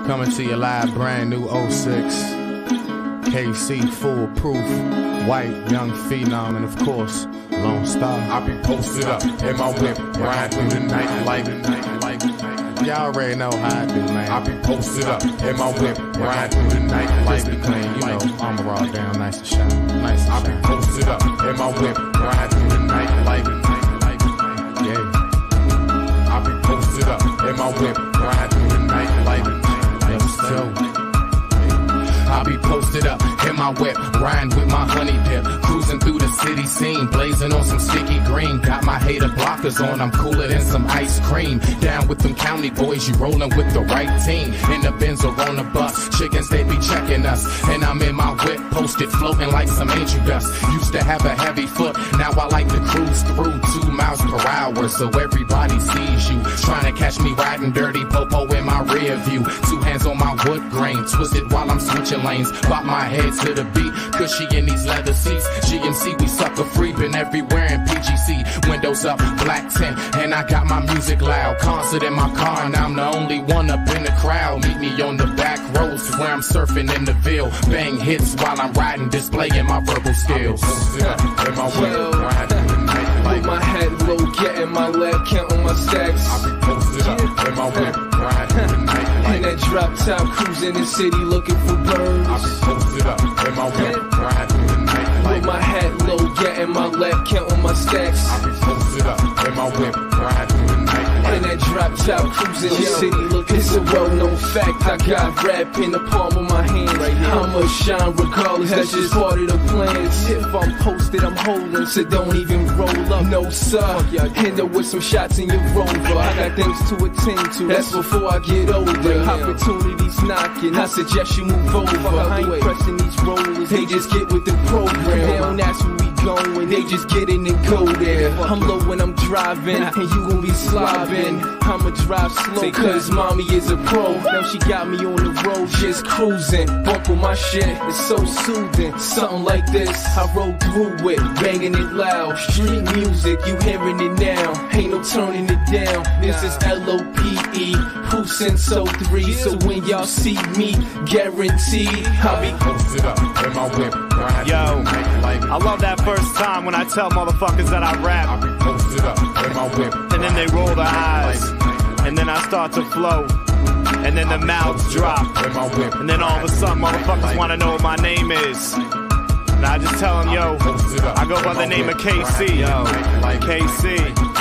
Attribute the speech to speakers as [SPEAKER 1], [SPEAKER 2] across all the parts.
[SPEAKER 1] Coming to you live, brand new 06. KC, foolproof, white, young phenom, and of course, Lone Star.
[SPEAKER 2] I be posted up in my whip, ride through the night like.
[SPEAKER 1] Y'all already know how I do, man.
[SPEAKER 2] I be posted up in my whip, ride through the night like.
[SPEAKER 1] Just be clean, you know, armor all down, nice and shiny, nice and shiny.
[SPEAKER 2] I be posted up in my whip, ride through the night like.
[SPEAKER 1] Yeah.
[SPEAKER 2] I be posted up in my whip, ride through the night like.
[SPEAKER 1] Let's go.
[SPEAKER 3] I be posted up in my whip, riding with my honey dip, cruising through the city scene, blazing on some sticky green. Got my hater blockers on, I'm cooler than some ice cream. Down with them county boys, you rolling with the right team. In the Benz or on the bus, chickens they be checking us, and I'm in my whip, posted, floating like some angel dust. Used to have a heavy foot, now I like to cruise through 2 miles per hour, so everybody sees you. Trying to catch me riding dirty, popo in my rear view. 2 hands on my wood grain, twisted while I'm switching lanes. Bop my head to the beat, cushy in these leather seats. GMC, we sucker free, been everywhere in PGC. Windows up, black tint, and I got my music loud. Concert in my car, and I'm the only one up in the crowd. Meet me on the back roads where I'm surfing in the Ville. Bang hits while I'm riding, displaying my verbal skills.
[SPEAKER 2] In my whip, ride through the night like.
[SPEAKER 4] With my head low, getting my leg, counting my stacks.
[SPEAKER 2] I be posted up in my whip, ride through the night like.
[SPEAKER 4] And that drop top, cruising the city looking for birds.
[SPEAKER 2] I be posted up in my whip, ride through the night like.
[SPEAKER 4] With my head low, getting my leg, counting my stacks.
[SPEAKER 2] I be posted up in my whip, ride through the night like.
[SPEAKER 4] And that drop top, cruising the city looking. It's a well-known fact, I got rap in the palm of my hand. I'ma shine regardless, that's just part of the plans. If I'm posted, I'm holding, so don't even roll up. No sir, end up with some shots in your rover. I got things to attend to, that's before I get older. Opportunities knocking, I suggest you move over. I ain't pressing these rollers, they just get with the program. They don't ask where we going, they just get in and go there. I'm low when I'm driving, and you gon' be slobbing. I'ma drive slow, cause mommy is a pro. Now she got me on the road, just cruising. Bump on my shit, it's so soothing. Something like this, I roll through it, banging it loud. Street music, you hearing it now. Ain't no turning it down. This is LOPE, who since 03. So when y'all see me, guaranteed I'll be
[SPEAKER 2] posted up in my whip, ride
[SPEAKER 5] Yo,
[SPEAKER 2] through the night like.
[SPEAKER 5] I love that first time when I tell motherfuckers that I rap,
[SPEAKER 2] I be posted up in my whip,
[SPEAKER 5] and then they roll their eyes, and then I start to flow, and then the mouths drop,
[SPEAKER 2] in my whip,
[SPEAKER 5] and then all of a sudden motherfuckers want to know what my name is. And I just tell them, yo, I go by the name of KC, yo, KC.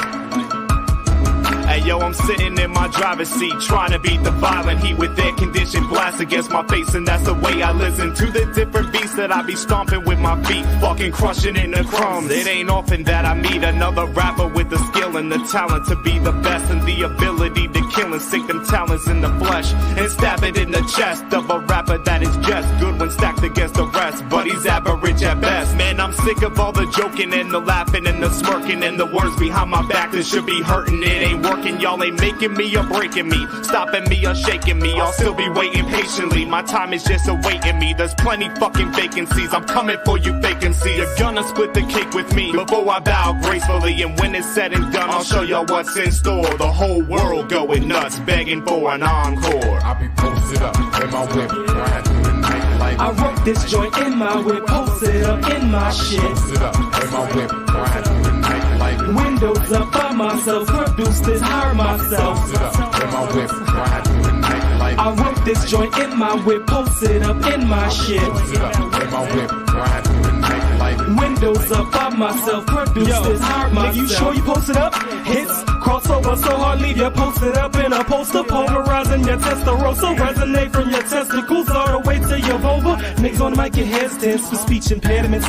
[SPEAKER 5] Hey yo, I'm sitting in my driver's seat, trying to beat the violent heat with air conditioned blast against my face, and that's the way I listen to the different beats that I be stomping with my feet, fucking crushing in the crumbs. It ain't often that I meet another rapper with the skill and the talent to be the best, and the ability to kill and sink them talents in the flesh, and stab it in the chest of a rapper that is just good when stacked against the rest, but he's average at best. Man, I'm sick of all the joking and the laughing and the smirking and the words behind my back that should be hurting. It ain't working. Y'all ain't making me or breaking me, stopping me or shaking me. I'll still be waiting patiently, my time is just awaiting me. There's plenty fucking vacancies, I'm coming for you vacancies. You're gonna split the cake with me before I bow gracefully, and when it's said and done, I'll show y'all what's in store. The whole world going nuts, begging for an encore.
[SPEAKER 2] I be posted up in my whip, ride through the night like.
[SPEAKER 6] I wrote this joint in my whip, posted up in my shit.
[SPEAKER 2] Posted up in my whip, ride through the night like.
[SPEAKER 6] Windows up by myself, produced this, hire myself.
[SPEAKER 2] Posted up in my whip, ride through the night like.
[SPEAKER 6] I wrote this joint in my whip, posted up in my shit.
[SPEAKER 2] Posted up in my whip, ride through the night like.
[SPEAKER 6] Windows up by myself, produced this, hire myself. You sure you posted up? Hits crossover so hard, leave you posted up in a poster, polarizing your testosterone, so resonate from your testicles all the way to your vulva. Niggas on the mic get hesitant for speech impediments.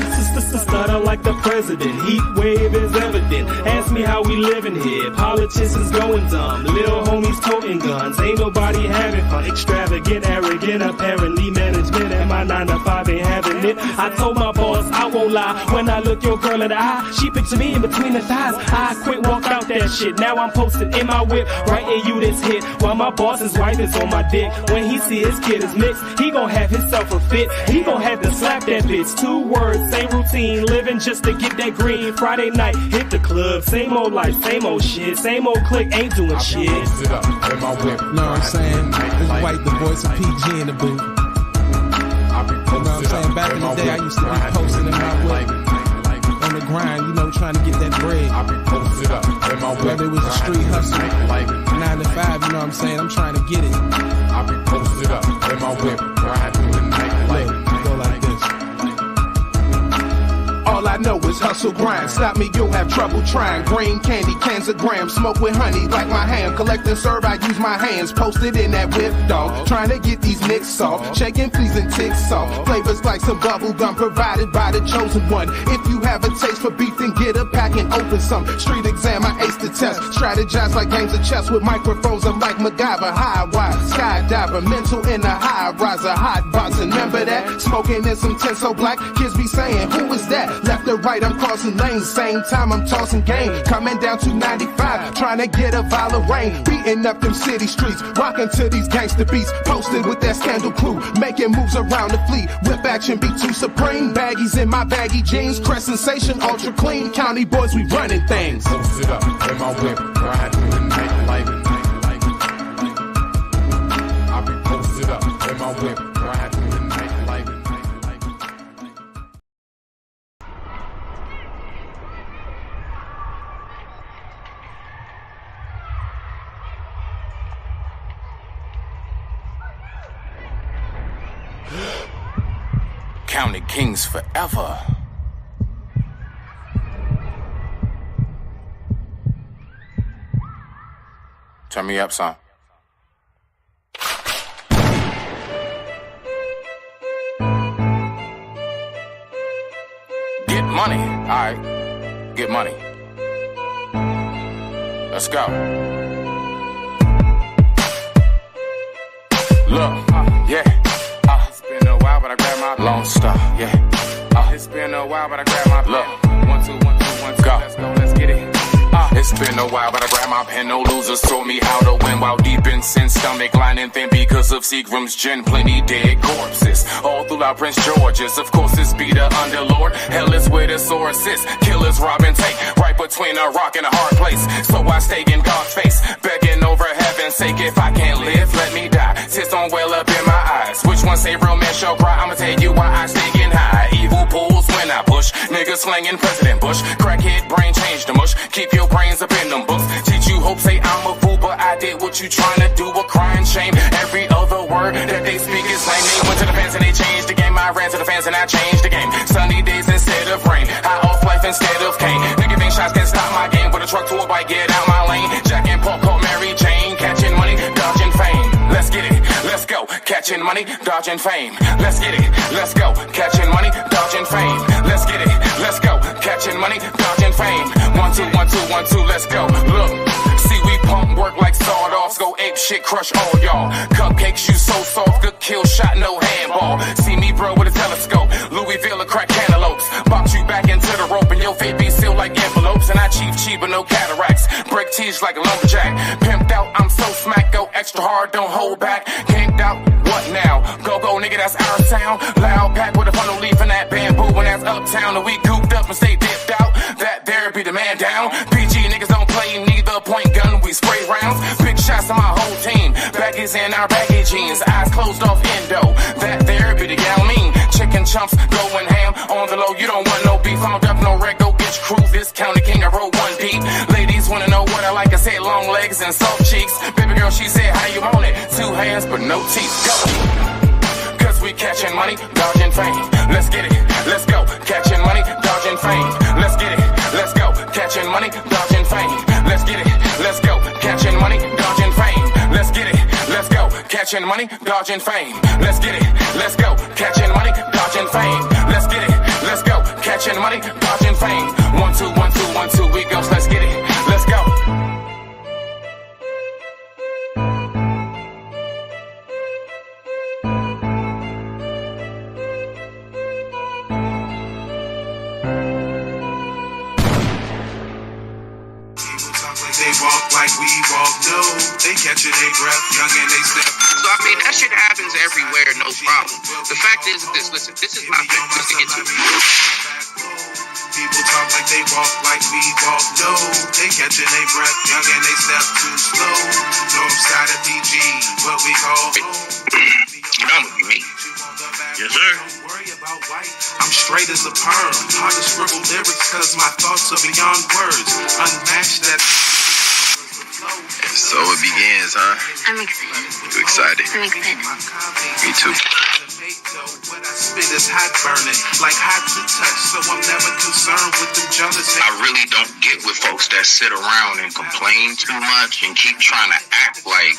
[SPEAKER 6] Stutter like the president. Heat wave is evident. Ask me how we living here. Politicians going dumb. Little homies toting guns. Ain't nobody having fun. Extravagant, arrogant, apparently management and my 9 to 5 ain't having it. I told my boss I won't lie. When I look your girl in the eye, she picture me in between the thighs. I quit, walk out that shit. Now now I'm posted in my whip, writing you this hit, while my boss's wife is on my dick. When he see his kid is mixed, he gon' have himself a fit. He gon' have to slap that bitch. 2 words, same routine, living just to get that green. Friday night, hit the club, same old life, same old shit, same old clique, ain't doing shit.
[SPEAKER 3] Know what
[SPEAKER 7] I'm saying? This white, the voice of PG in the booth. You know what I'm saying? Back in the day, I used to be posting in my whip on the grind, you know, trying to get that bread. Whether it was a street hustle, 9 to 5, you know what I'm saying? I'm trying to get it.
[SPEAKER 3] I be posted up in my whip, ride through the night like
[SPEAKER 7] go like this.
[SPEAKER 8] All I know is hustle grind. Stop me, you'll have trouble trying. Green candy, cans of grams, smoke with honey like my ham. Collect and serve, I use my hands. Posted in that whip, dog. Trying to get these nicks soft. Shaking fleas and ticks off. Flavors like some bubble gum provided by the chosen one. If you have a taste for beef, then get a pack and open some. Street exam, I ace the test. Strategize like games of chess with microphones. I'm like MacGyver, high wire, skydiver, mental in a high riser, hot boxing. Remember that? Smoking in some Tenso black. Kids be saying, who is that? Left or right, I'm crossing lanes. Same time I'm tossing game. Coming down to 95, trying to get a vial of rain. Beating up them city streets, rocking to these gangster beats. Posted with that scandal crew, making moves around the fleet. Whip action be too supreme. Baggies in my baggy jeans, crest sensation, ultra clean. County boys, we running things.
[SPEAKER 3] posted up in my whip, ride through the night like I be posted up in my whip, ride through the night like
[SPEAKER 9] County Kings forever. Turn me up, son. Get money. Alright. Get money. Let's go. Look, yeah. It's been a while, but I grabbed my Lone Star, yeah. It's been a while, but I grabbed my look. 1, 2, 1, 2, 1, 2. Go. Let's go, let's get it. It's been a while, but I grabbed my pen. No losers told me how to win while deep in sin. Stomach lining thin because of Seagram's gin. Plenty dead corpses all throughout Prince George's. Of course, it's be the underlord. Hell is where the source is. Killers rob and take right between a rock and a hard place. So I stay in God's face, begging over heaven's sake. If I can't live, let me die. Tears don't well up in my eyes. Which one say real men shall cry? I'ma tell you why I stay getting high. Evil pools when I push. Niggas slinging President Bush. Crackhead brain change the mush. Keep your brains up in them books. Teach you hope, say I'm a fool, but I did what you trying to do. A crying shame. Every other word that they speak is lame. They went to the fans and they changed the game. I ran to the fans and I changed the game. Sunny days instead of rain. High off life instead of cane. Nigga think shots can stop my game. With a truck to a bike, get out my lane. Jack and Paul called Mary Jane. Catching money, dodging fame. Let's get it, let's go. Catching money, dodging fame. Let's get it, let's go. Catching money, dodging fame. Let's get it, let's go. Catching money, dodging fame. 1, 2, 1, 2, 1, 2, let's go. Look, see we pump work like sawed-offs. Go ape shit, crush all y'all. Cupcakes, you so soft, good kill shot, no handball. See me bro with a telescope. Louisville, a crack cantaloupes. Box you back into the rope and your fate be sealed like envelopes. And I cheap, but no cataracts. Break teeth like a lumberjack. Pimped out, I'm so smack, go extra hard, don't hold back. Camped out, what now? Go, nigga, that's our sound. Loud pack with a funnel leaf in that bamboo, and that's uptown. And we cooped up and stay dipped out. That there be the man down. PG niggas don't play neither point gun, we spray rounds. Big shots to my whole team. Baggies in our baggy jeans. Eyes closed off endo. That there be the gal mean. Chicken chumps going ham. On the low, you don't want no beef. I'm up no reg, go get your crew. This county king, I roll 1 deep. Ladies wanna know what I like. I said long legs and soft cheeks. Baby girl, she said, how you want it? 2 hands, but no teeth. Go! We catching money, dodging fame. Let's get it, let's go. Catching money, dodging fame. Let's get it, let's go. Catching money, dodging fame. Let's get it, let's go. Catching money, dodging fame. Let's get it, let's go. Catching money, dodging fame. Let's get it, let's go. Catching money, dodging fame. Let's get it, let's go. Catching money, dodging fame. 1, 2, 1, 2, 1, 2. We go. Let's get it, let's go.
[SPEAKER 10] They walk
[SPEAKER 8] like we walk, no. They catching their breath, young and they step.
[SPEAKER 10] So I mean, that shit happens everywhere, no problem. The fact is this, listen, this is my thing, just to get to
[SPEAKER 8] People talk like they walk like we walk, no. They catching their breath, young and they step too slow. North side of PG, what we call
[SPEAKER 10] you know I'm gonna be me. Yes, sir.
[SPEAKER 8] I'm straight as a perm. Hard to scribble lyrics cause my thoughts are beyond words. Unmatched that.
[SPEAKER 10] And so it begins, huh?
[SPEAKER 11] I'm excited.
[SPEAKER 10] You excited?
[SPEAKER 11] I'm excited.
[SPEAKER 10] Me too.
[SPEAKER 8] What I spit is hot burning, like hot to touch, so I'm never concerned with them jealousy.
[SPEAKER 10] I really don't get with folks that sit around and complain too much and keep trying to act like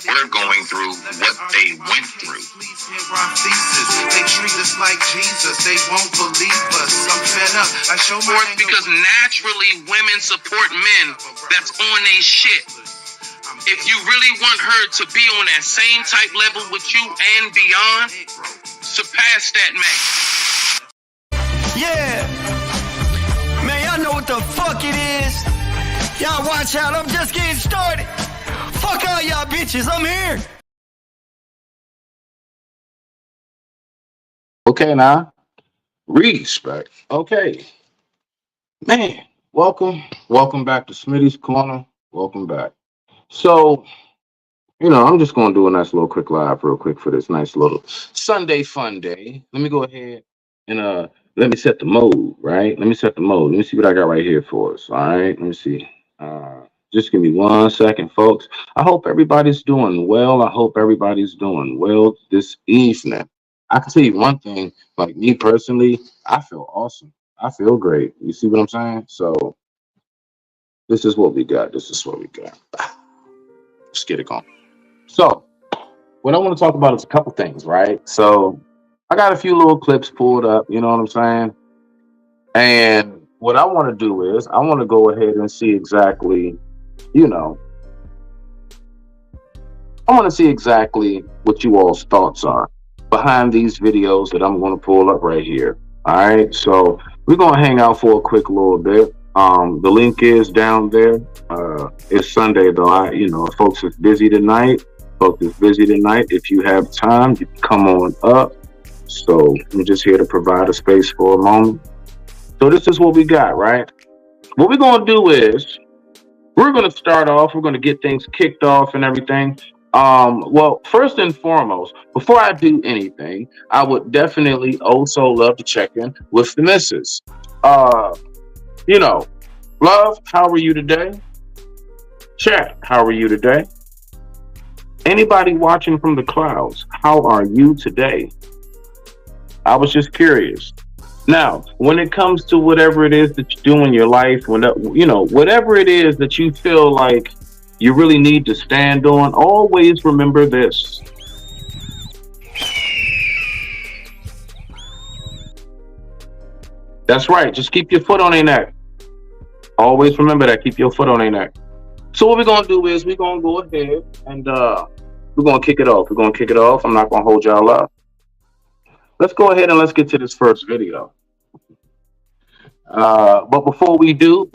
[SPEAKER 10] we're going through what they went through.
[SPEAKER 8] They treat us like Jesus, they won't believe us. I'm fed up. I show my
[SPEAKER 10] because naturally women support men that's on their shit. If you really want her to be on that same type level with you and beyond, surpass that man.
[SPEAKER 12] Yeah. Man, y'all know what the fuck it is. Y'all watch out, I'm just getting started. Fuck all y'all bitches, I'm here.
[SPEAKER 1] Okay, now. Respect. Okay. Man, welcome. Welcome back to Smitty's Corner. Welcome back. So, I'm just going to do a nice little quick live real quick for this nice little Sunday fun day. Let me go ahead and let me set the mode, right? Let me set the mode. Let me see what I got right here for us, all right? Let me see. Just give me 1 second, folks. I hope everybody's doing well. I hope everybody's doing well this evening. I can tell you one thing, like me personally, I feel awesome. I feel great. You see what I'm saying? So this is what we got. This is what we got. Let's get it going. So what I want to talk about is a couple things, right? So I got a few little clips pulled up, you know what I'm saying? And what I want to do is I want to go ahead and see exactly, I want to see exactly what you all's thoughts are behind these videos that I'm going to pull up right here. All right. So we're going to hang out for a quick little bit. The link is down there. It's Sunday though. Folks is busy tonight. If you have time, you can come on up. So I'm just here to provide a space for a moment. So this is what we got, right? What we're going to do is we're going to start off. We're going to get things kicked off and everything. Well, first and foremost, before I do anything, I would definitely also love to check in with the missus. Love, how are you today? Chat, how are you today? Anybody watching from the clouds, how are you today? I was just curious. Now, when it comes to whatever it is that you do in your life, whatever it is that you feel like you really need to stand on, always remember this. That's right. Just keep your foot on their neck. Always remember that. Keep your foot on their neck. So what we're going to do is we're going to go ahead and we're going to kick it off. I'm not going to hold y'all up. Let's go ahead and let's get to this first video. But before we do,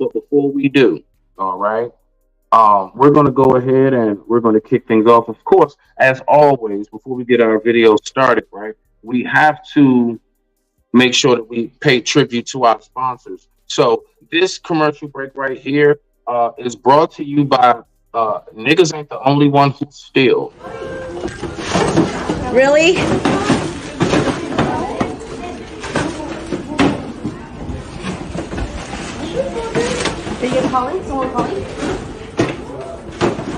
[SPEAKER 1] all right, we're going to go ahead and we're going to kick things off. Of course, as always, before we get our video started, right, we have to make sure that we pay tribute to our sponsors. So this commercial break right here is brought to you by Niggas Ain't the Only One Who Steal.
[SPEAKER 11] Really? Are you gonna call him? Someone call him?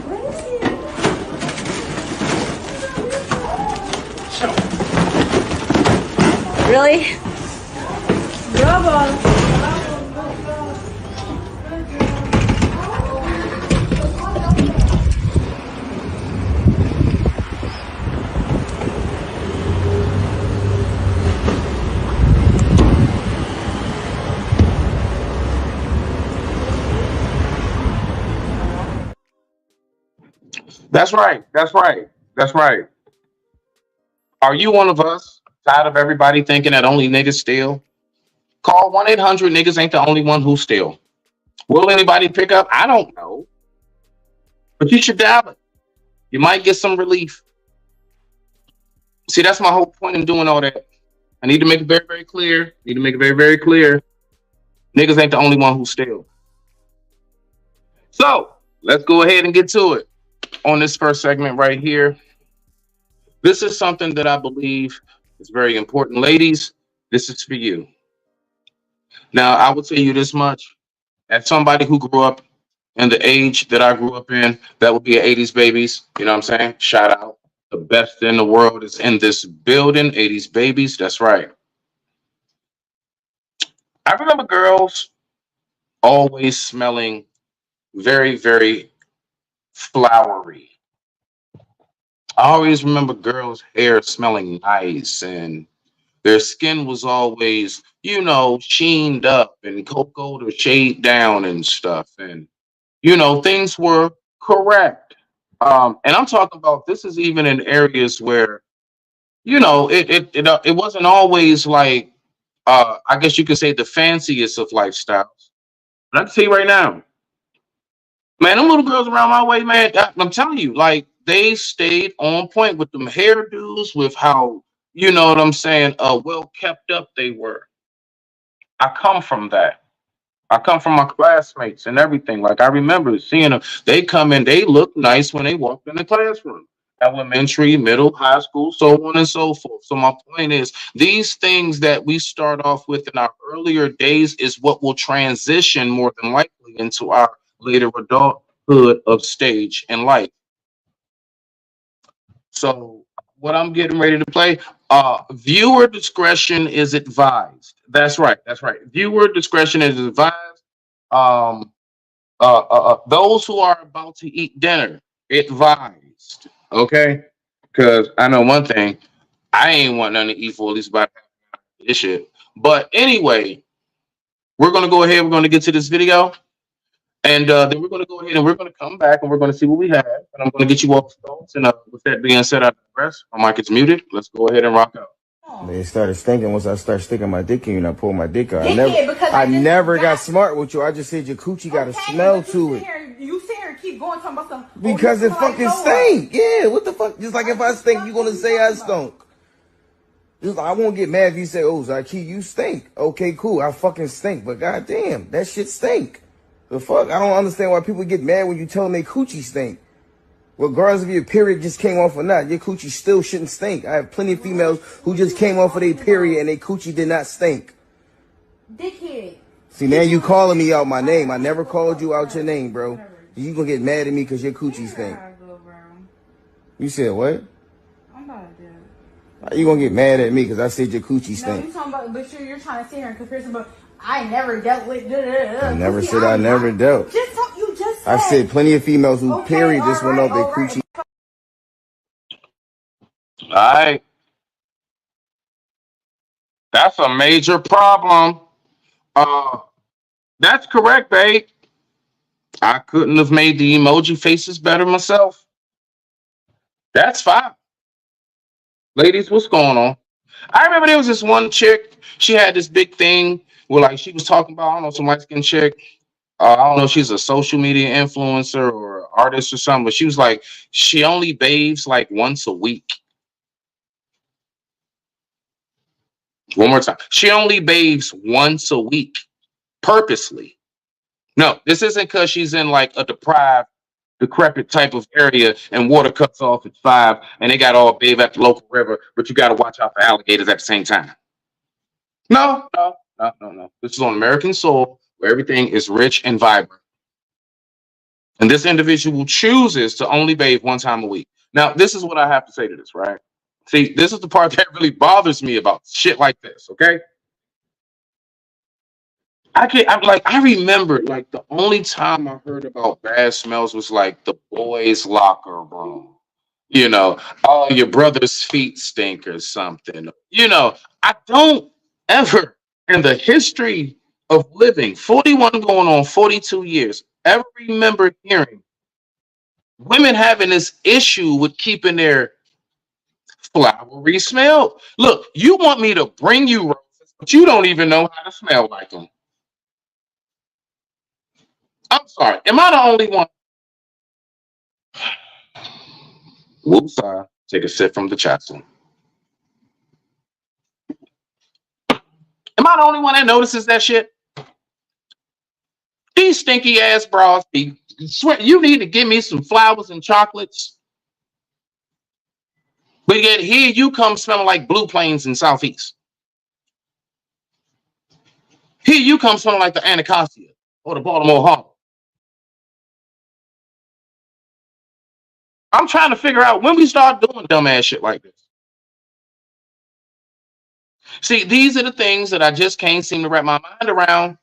[SPEAKER 11] Where is he? Really? Bravo!
[SPEAKER 1] That's right. Are you one of us? Tired of everybody thinking that only niggas steal? Call 1-800 Niggas Ain't the Only One Who Steal. Will anybody pick up? I don't know. But you should dabble. You might get some relief. See, that's my whole point in doing all that. I need to make it very, very clear. Need to make it very, very clear. Niggas ain't the only one who steal. So let's go ahead and get to it on this first segment right here. This is something that I believe is very important. Ladies, this is for you. Now, I will tell you this much. As somebody who grew up in the age that I grew up in, that would be 80s babies. You know what I'm saying? Shout out. The best in the world is in this building. 80s babies. That's right. I remember girls always smelling very, very flowery. I always remember girls' hair smelling nice and their skin was always, sheened up and cocoa or shade down and stuff. And, things were correct. And I'm talking about this is even in areas where, it wasn't always like, I guess you could say the fanciest of lifestyles. But I can tell you right now, man, them little girls around my way, man, I'm telling you, like, they stayed on point with them hairdos, with how, you know what I'm saying, well kept up they were. I come from that. I come from my classmates and everything. Like, I remember seeing them. They come in, they look nice when they walked in the classroom. Elementary, middle, high school, so on and so forth. So my point is, these things that we start off with in our earlier days is what will transition more than likely into our later adulthood of stage in life. So what I'm getting ready to play, viewer discretion is advised. That's right. That's right. Viewer discretion is advised. Um, those who are about to eat dinner, advised. Okay, because I know one thing, I ain't want nothing to eat for at least about this shit. But anyway, we're gonna go ahead. We're gonna get to this video. And then we're going to go ahead and we're going to come back and we're going to see what we have. And I'm going to get you all thoughts. And with that being said, I digress. My mic is muted. Let's go ahead and rock out.
[SPEAKER 13] They started stinking once I started sticking my dick in you and I pulled my dick out. I never got smart with you. I just said your coochie got a smell to it.
[SPEAKER 14] You sit here and keep going talking about some.
[SPEAKER 13] Because it fucking stink. Yeah, what the fuck? Just like if I stink, you going to say I stunk. I won't get mad if you say, oh, Zaki, you stink. Okay, cool. I fucking stink. But goddamn, that shit stink. The fuck? I don't understand why people get mad when you tell them they coochie stink. Regardless if your period just came off or not, your coochie still shouldn't stink. I have plenty of females who just came off of their period and their coochie did not stink.
[SPEAKER 14] Dickhead.
[SPEAKER 13] See, now you calling me out my name. I never called you out your name, bro. You gonna get mad at me because your coochie stink. You said what?
[SPEAKER 14] I'm not dead.
[SPEAKER 13] How you gonna get mad at me because I said your coochie stink?
[SPEAKER 14] No, you talking about, but you're trying to sit here and comparison, but I never dealt with.
[SPEAKER 13] I never said I never dealt.
[SPEAKER 14] You just said.
[SPEAKER 13] I said plenty of females who period just went off their coochie.
[SPEAKER 1] All right. That's a major problem. That's correct, babe. I couldn't have made the emoji faces better myself. That's fine. Ladies, what's going on? I remember there was this one chick. She had this big thing where, like, she was talking about, I don't know, some light-skinned chick. I don't know if she's a social media influencer or artist or something, but she was like, she only bathes like once a week. One more time. She only bathes once a week, purposely. No, this isn't because she's in like a deprived, decrepit type of area and water cuts off at 5 and they got all bathe at the local river, but you got to watch out for alligators at the same time. No. This is on American soil where everything is rich and vibrant. And this individual chooses to only bathe one time a week. Now, this is what I have to say to this, right? See, this is the part that really bothers me about shit like this, okay? I remember like the only time I heard about bad smells was like the boys' locker room. You know, oh, your brother's feet stink or something. You know, I don't ever in the history of living 41 going on 42 years ever remember hearing women having this issue with keeping their flowery smell. Look, you want me to bring you roses, but you don't even know how to smell like them. I'm sorry. Am I the only one? Woosah, take a sip from the chassis. Am I the only one that notices that shit? These stinky ass bras be swear you need to give me some flowers and chocolates. But yet here you come smelling like Blue Plains in Southeast. Here you come smelling like the Anacostia or the Baltimore Harbor. I'm trying to figure out when we start doing dumbass shit like this. See, these are the things that I just can't seem to wrap my mind around.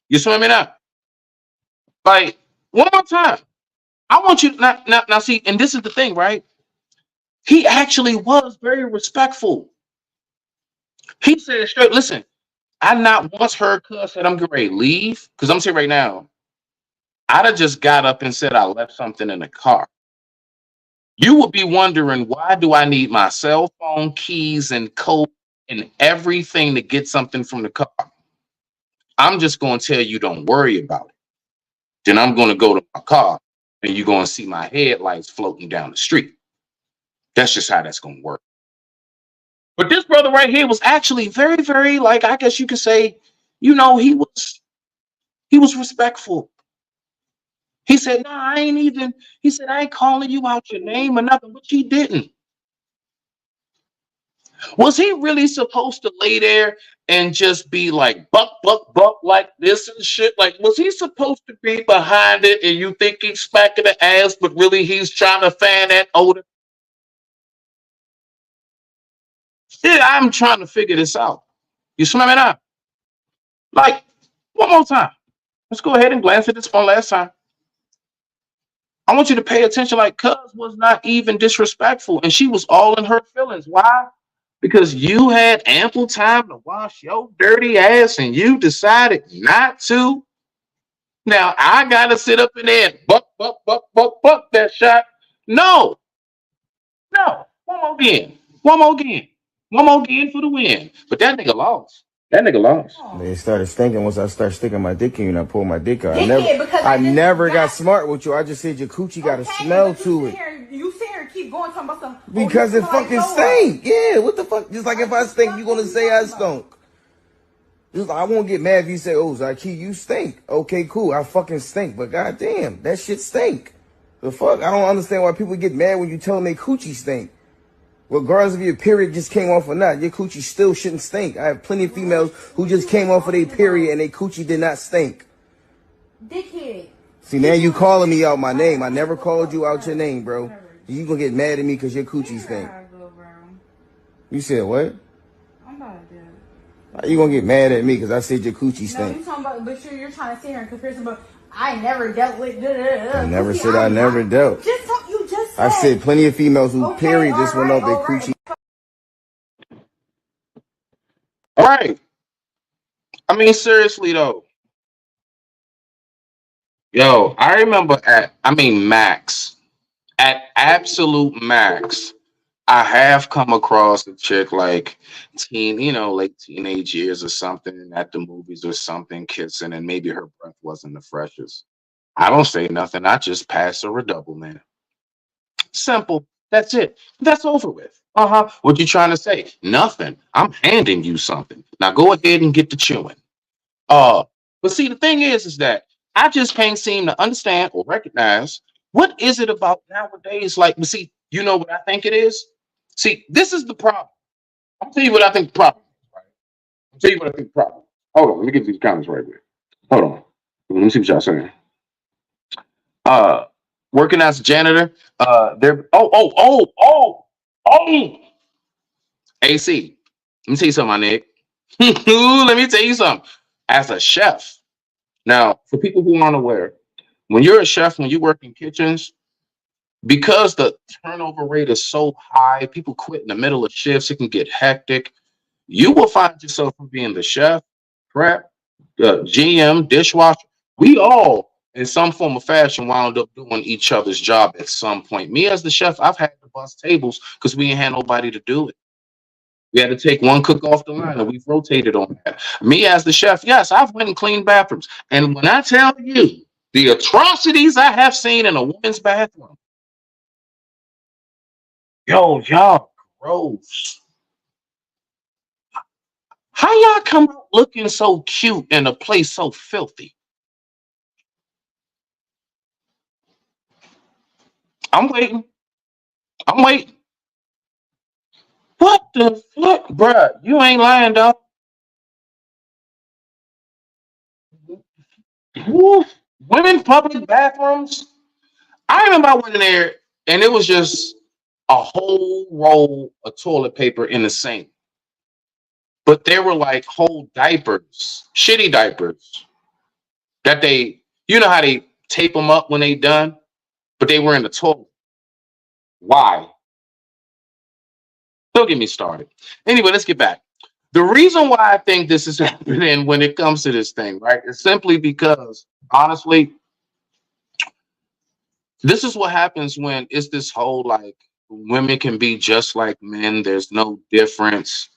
[SPEAKER 1] You swim me up. Like, one more time. I want you now see, and this is the thing, right? He actually was very respectful. He said straight, listen, I not once heard cuss said I'm getting ready to leave. Because I'm saying right now, I'd have just got up and said I left something in the car. You would be wondering, why do I need my cell phone, keys, and code and everything to get something from the car? I'm just going to tell you, don't worry about it. Then I'm going to go to my car and you're going to see my headlights floating down the street. That's just how that's going to work. But this brother right here was actually very, very, like, I guess you could say, you know, he was respectful. He said, no, I ain't even, he said, I ain't calling you out your name or nothing, which he didn't. Was he really supposed to lay there and just be like, buck, buck, buck, like this and shit? Like, was he supposed to be behind it and you think he's smacking the ass, but really he's trying to fan that odor? Yeah, I'm trying to figure this out. You smell me now? Like, one more time. Let's go ahead and glance at this one last time. I want you to pay attention. Like, Cuz was not even disrespectful, and she was all in her feelings. Why? Because you had ample time to wash your dirty ass, and you decided not to. Now I gotta sit up in there and buck that shot. No. One more again for the win. But that nigga lost.
[SPEAKER 13] They started stinking once I started sticking my dick in and I pulled my dick out. I never got smart with you. I just said your coochie got a smell to it.
[SPEAKER 14] You sit here and keep going talking about something.
[SPEAKER 13] Because it fucking stink. Yeah, what the fuck? Just like if I stink, you gonna say I stunk. Just, I won't get mad if you say, oh, Zaki, you stink. Okay, cool. I fucking stink. But goddamn, that shit stink. The fuck? I don't understand why people get mad when you tell them they coochie stink. Regardless if your period just came off or not, your coochie still shouldn't stink. I have plenty of females who just came off of their period and their coochie did not stink.
[SPEAKER 14] Dickhead.
[SPEAKER 13] See, now you calling me out my name. I never called you out your name, bro. You gonna get mad at me because your coochie stink. You said what?
[SPEAKER 14] I'm about to do it.
[SPEAKER 13] You gonna get mad at me because I said your coochie stink?
[SPEAKER 14] No, you talking about, but you're trying to sit here and comparison, but I never dealt with.
[SPEAKER 13] I never said I never dealt.
[SPEAKER 14] You just said.
[SPEAKER 13] I said plenty of females who period just went off their coochie.
[SPEAKER 1] All right. I mean, seriously though. Yo, I remember at absolute max, I have come across a chick like late teenage years or something at the movies or something, kissing, and maybe her breath wasn't the freshest. I don't say nothing. I just pass her a double, man. Simple. That's it. That's over with. What you trying to say? Nothing. I'm handing you something. Now go ahead and get to chewing. But see, the thing is that I just can't seem to understand or recognize what is it about nowadays. Like, but see, you know what I think it is? See, this is the problem. I'll tell you what I think the problem is, right? I'll tell you what I think the problem. Hold on, let me get these comments right quick. Hold on. Let me see what y'all saying. Working as a janitor, they're AC. Let me tell you something, my nigga. Let me tell you something. As a chef, now for people who aren't aware, when you're a chef, when you work in kitchens, because the turnover rate is so high, people quit in the middle of shifts, it can get hectic. You will find yourself from being the chef, prep, GM, dishwasher. We all, in some form of fashion, wound up doing each other's job at some point. Me as the chef, I've had to bust tables because we ain't had nobody to do it. We had to take one cook off the line, and we've rotated on that. Me as the chef, yes, I've went and cleaned bathrooms. And when I tell you the atrocities I have seen in a woman's bathroom, Yo, y'all gross. How y'all come out looking so cute in a place so filthy? I'm waiting. I'm waiting. What the fuck, bruh? You ain't lying, dog. Woo. Women public bathrooms. I remember I went in there and it was just a whole roll of toilet paper in the sink. But there were like whole diapers, shitty diapers that you know how they tape them up when they done, but they were in the toilet. Why? Don't get me started. Anyway, let's get back. The reason why I think this is happening when it comes to this thing, right, is simply because, honestly, this is what happens when it's this whole like women can be just like men. There's no difference.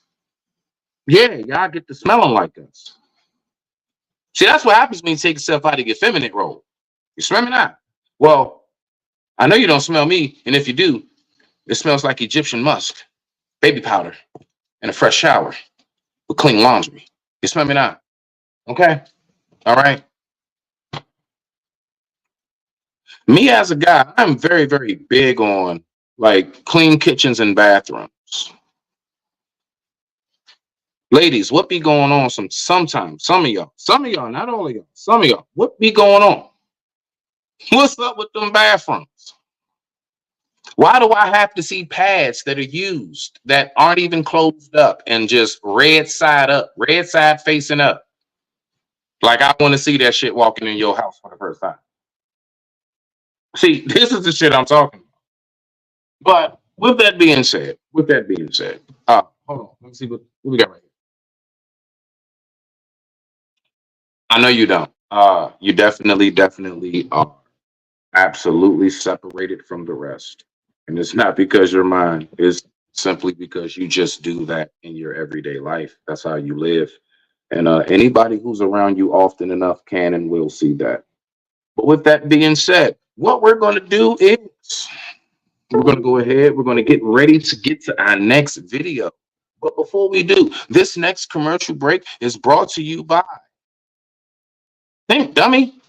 [SPEAKER 1] Yeah, y'all get to smelling like us. See, that's what happens when you take yourself out of your feminine role. You smell me now? Well, I know you don't smell me, and if you do, it smells like Egyptian musk, baby powder, and a fresh shower with clean laundry. You smell me now? Okay? All right. Me as a guy, I'm very, very big on like clean kitchens and bathrooms. Ladies, what be going on sometimes? Some of y'all, not all of y'all, some of y'all, what be going on? What's up with them bathrooms? Why do I have to see pads that are used that aren't even closed up and just red side up, red side facing up? Like I want to see that shit walking in your house for the first time. See, this is the shit I'm talking about. But with that being said, hold on, let me see what we got right here. I know you don't. You definitely are absolutely separated from the rest. And it's not because you're mine, it's simply because you just do that in your everyday life. That's how you live. And anybody who's around you often enough can and will see that. But with that being said, what we're going to do is we're going to go ahead, we're going to get ready to get to our next video. But before we do, this next commercial break is brought to you by Think Dummy.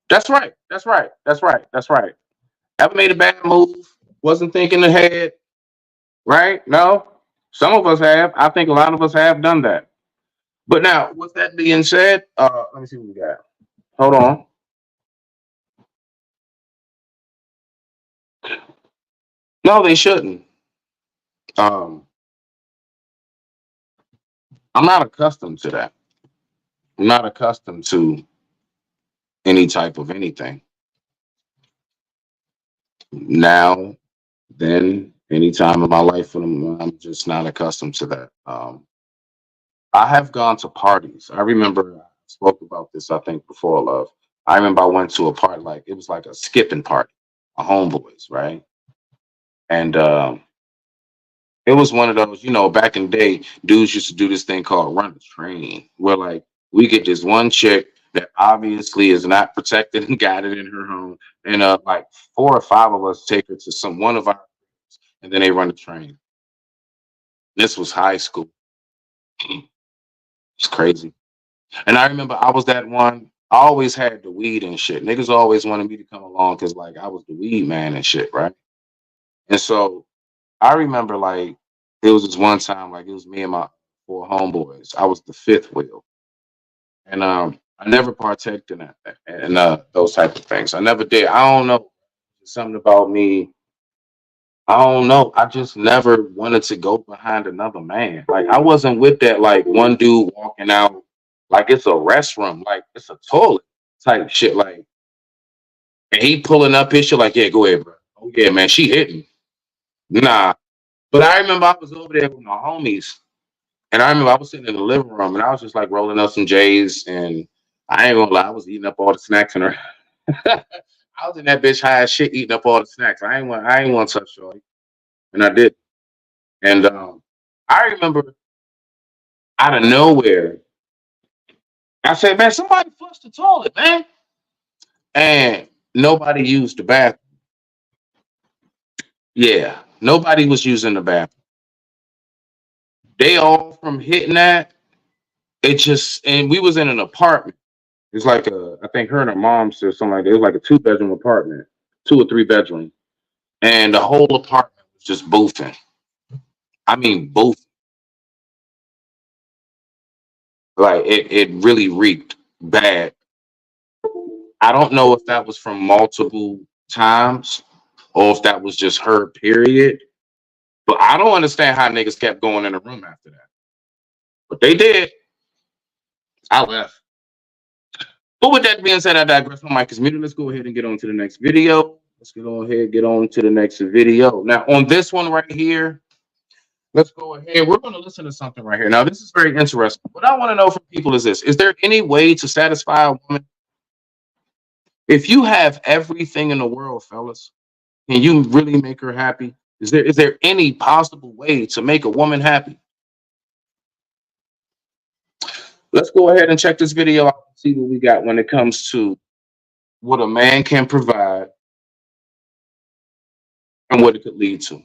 [SPEAKER 1] That's right. That's right. That's right. That's right. Ever made a bad move? Wasn't thinking ahead, right? No. Some of us have. I think a lot of us have done that. But now, with that being said, let me see what we got. Hold on. No, they shouldn't. Um, I'm not accustomed to that. I'm not accustomed to any type of anything. Now, then, any time in my life, I'm just not accustomed to that. I have gone to parties. I remember I spoke about this, I think, before love. I remember I went to a party, like it was like a skipping party, a homeboys, right? And it was one of those, back in the day, dudes used to do this thing called run the train, where like we get this one chick that obviously is not protected and guided in her home, and like 4 or 5 of us take her to one of our, and then they run the train. This was high school. It's crazy. And I remember I was that one. I always had the weed and shit. Niggas always wanted me to come along because like I was the weed man and shit, right? And so I remember like it was this one time, like it was me and my 4 homeboys. I was the fifth wheel. And I never partaked in that and those type of things. I never did. I don't know. Something about me. I don't know. I just never wanted to go behind another man. Like I wasn't with that like one dude walking out like it's a restroom, like it's a toilet type shit. Like and he pulling up his shit like, yeah, go ahead, bro. Oh yeah, man, she hitting. Nah. But I remember I was over there with my homies, and I remember I was sitting in the living room, and I was just like rolling up some J's, and I ain't gonna lie, I was eating up all the snacks in her. I was in that bitch high as shit eating up all the snacks. I ain't want to touch shorty, and I did. And I remember out of nowhere, I said, man, somebody flushed the toilet, man. And nobody used the bathroom. Yeah, nobody was using the bathroom. They all from hitting that, it just, and we was in an apartment. It's like I think her and her mom said something like that. It was like a 2-bedroom apartment, 2 or 3 bedroom. And the whole apartment was just boofing. I mean, boofing. Like it really reeked bad. I don't know if that was from multiple times or if that was just her, period. But I don't understand how niggas kept going in the room after that. But they did. I left. But with that being said, I digress. My mic is muted. Let's go ahead and get on to the next video. Let's get on to the next video. Now, on this one right here, let's go ahead. We're going to listen to something right here. Now, this is very interesting. What I want to know from people is this. Is there any way to satisfy a woman? If you have everything in the world, fellas, can you really make her happy? Is there any possible way to make a woman happy? Let's go ahead and check this video out and see what we got when it comes to what a man can provide and what it could lead to.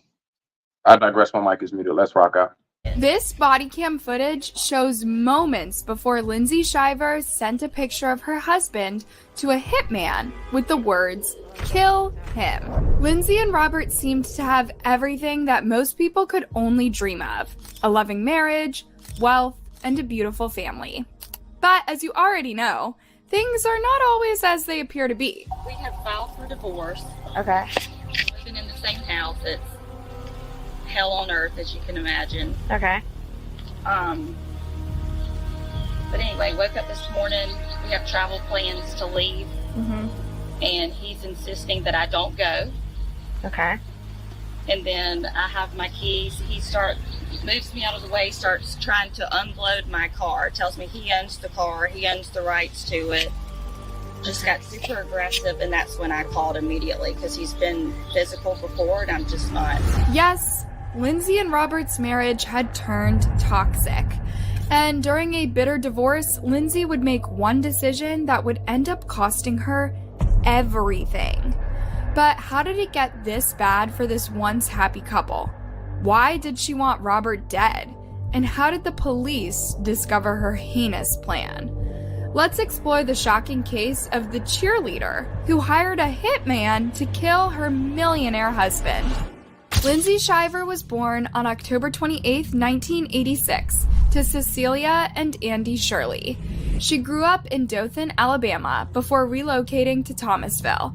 [SPEAKER 1] I digress. My mic is muted. Let's rock out.
[SPEAKER 15] This body cam footage shows moments before Lindsay Shiver sent a picture of her husband to a hitman with the words, "Kill him." Lindsay and Robert seemed to have everything that most people could only dream of: a loving marriage, wealth, and a beautiful family. But as you already know, things are not always as they appear to be.
[SPEAKER 16] We have filed for divorce.
[SPEAKER 15] Okay.
[SPEAKER 16] Living in the same house. It's hell on earth, as you can imagine.
[SPEAKER 15] Okay.
[SPEAKER 16] But anyway, woke up this morning. We have travel plans to leave.
[SPEAKER 15] Mm-hmm.
[SPEAKER 16] And he's insisting that I don't go.
[SPEAKER 15] Okay.
[SPEAKER 16] And then I have my keys. He moves me out of the way, starts trying to unload my car. Tells me he owns the car, he owns the rights to it. Just got super aggressive, and that's when I called immediately because he's been physical before, and I'm just not.
[SPEAKER 15] Yes, Lindsay and Robert's marriage had turned toxic. And during a bitter divorce, Lindsay would make one decision that would end up costing her everything. But how did it get this bad for this once happy couple? Why did she want Robert dead? And how did the police discover her heinous plan? Let's explore the shocking case of the cheerleader who hired a hitman to kill her millionaire husband. Lindsay Shiver was born on October 28, 1986, to Cecilia and Andy Shirley. She grew up in Dothan, Alabama, before relocating to Thomasville.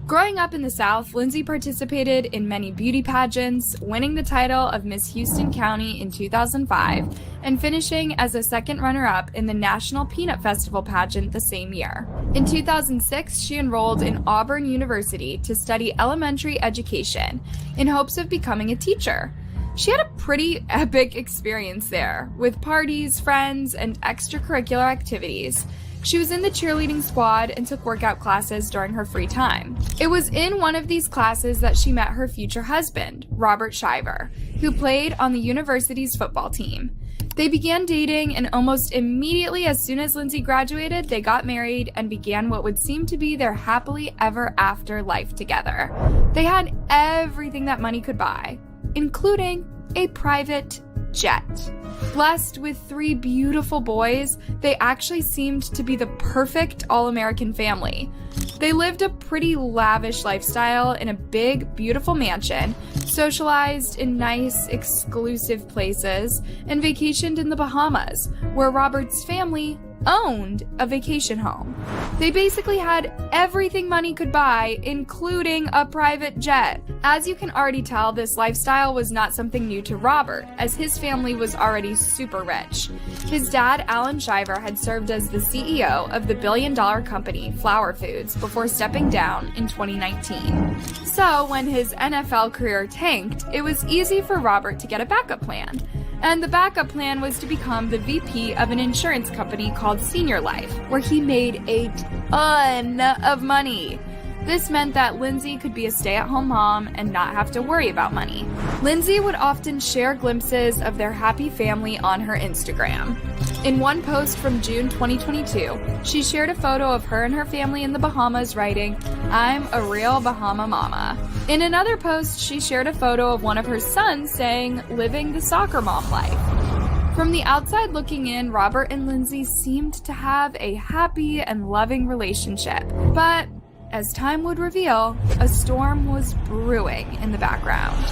[SPEAKER 15] Growing up in the South, Lindsay participated in many beauty pageants, winning the title of Miss Houston County in 2005, and finishing as a second runner-up in the National Peanut Festival pageant the same year. In 2006, she enrolled in Auburn University to study elementary education in hopes of becoming a teacher. She had a pretty epic experience there, with parties, friends, and extracurricular activities. She was in the cheerleading squad and took workout classes during her free time. It was in one of these classes that she met her future husband, Robert Shiver, who played on the university's football team. They began dating, and almost immediately as soon as Lindsay graduated, they got married and began what would seem to be their happily ever after life together. They had everything that money could buy, including a private jet. Blessed with 3 beautiful boys, they actually seemed to be the perfect all-American family. They lived a pretty lavish lifestyle in a big, beautiful mansion, socialized in nice, exclusive places, and vacationed in the Bahamas, where Robert's family owned a vacation home. They basically had everything money could buy, including a private jet. As you can already tell, this lifestyle was not something new to Robert, as his family was already super rich. His dad, Alan Shiver, had served as the CEO of the billion-dollar company Flower Foods before stepping down in 2019. So when his NFL career tanked, it was easy for Robert to get a backup plan. And the backup plan was to become the VP of an insurance company called Senior Life, where he made a ton of money. This meant that Lindsay could be a stay-at-home mom and not have to worry about money. Lindsay would often share glimpses of their happy family on her Instagram. In one post from June 2022, she shared a photo of her and her family in the Bahamas writing, "I'm a real Bahama mama." In another post, she shared a photo of one of her sons saying, "Living the soccer mom life." From the outside looking in, Robert and Lindsay seemed to have a happy and loving relationship. But as time would reveal, a storm was brewing in the background.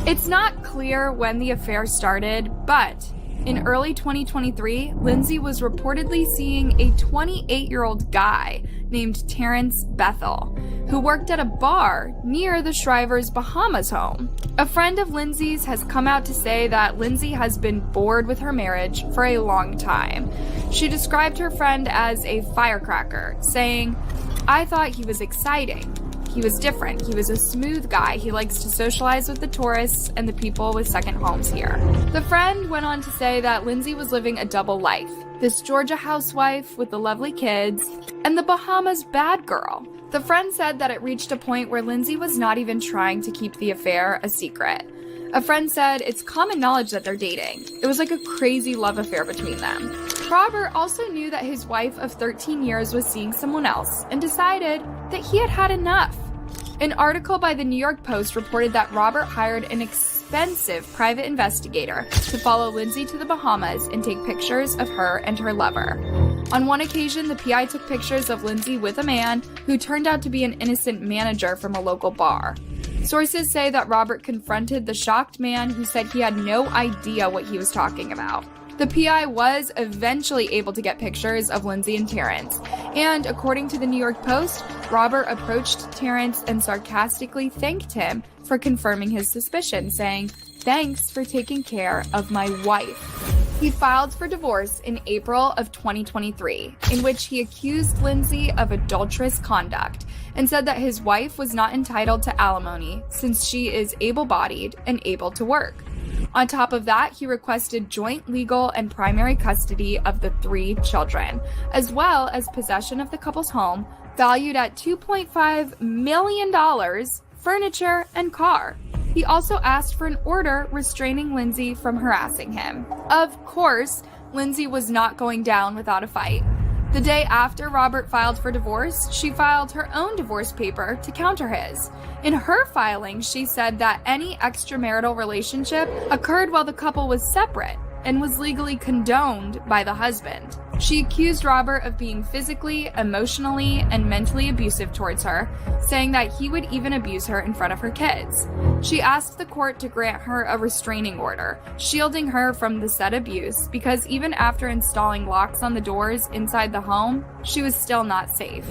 [SPEAKER 15] It's not clear when the affair started, but in early 2023, Lindsay was reportedly seeing a 28-year-old guy named Terrence Bethel, who worked at a bar near the Shrivers Bahamas home. A friend of Lindsay's has come out to say that Lindsay has been bored with her marriage for a long time. She described her friend as a firecracker, saying, "I thought he was exciting. He was different. He was a smooth guy. He likes to socialize with the tourists and the people with second homes here." The friend went on to say that Lindsay was living a double life. This Georgia housewife with the lovely kids, and the Bahamas bad girl. The friend said that it reached a point where Lindsay was not even trying to keep the affair a secret. A friend said it's common knowledge that they're dating. It was like a crazy love affair between them. Robert also knew that his wife of 13 years was seeing someone else and decided that he had had enough. An article by the New York Post reported that Robert hired an expensive private investigator to follow Lindsay to the Bahamas and take pictures of her and her lover. On one occasion, the PI took pictures of Lindsay with a man who turned out to be an innocent manager from a local bar. Sources say that Robert confronted the shocked man who said he had no idea what he was talking about. The PI was eventually able to get pictures of Lindsay and Terrence, and according to the New York Post, Robert approached Terrence and sarcastically thanked him for confirming his suspicion, saying, "Thanks for taking care of my wife." He filed for divorce in April of 2023, in which he accused Lindsay of adulterous conduct and said that his wife was not entitled to alimony since she is able-bodied and able to work. On top of that, he requested joint legal and primary custody of the 3 children, as well as possession of the couple's home, valued at $2.5 million, furniture, and car. He also asked for an order restraining Lindsay from harassing him. Of course, Lindsay was not going down without a fight. The day after Robert filed for divorce, she filed her own divorce paper to counter his. In her filing, she said that any extramarital relationship occurred while the couple was separate and was legally condoned by the husband. She accused Robert of being physically, emotionally, and mentally abusive towards her, saying that he would even abuse her in front of her kids. She asked the court to grant her a restraining order, shielding her from the said abuse, because even after installing locks on the doors inside the home, she was still not safe.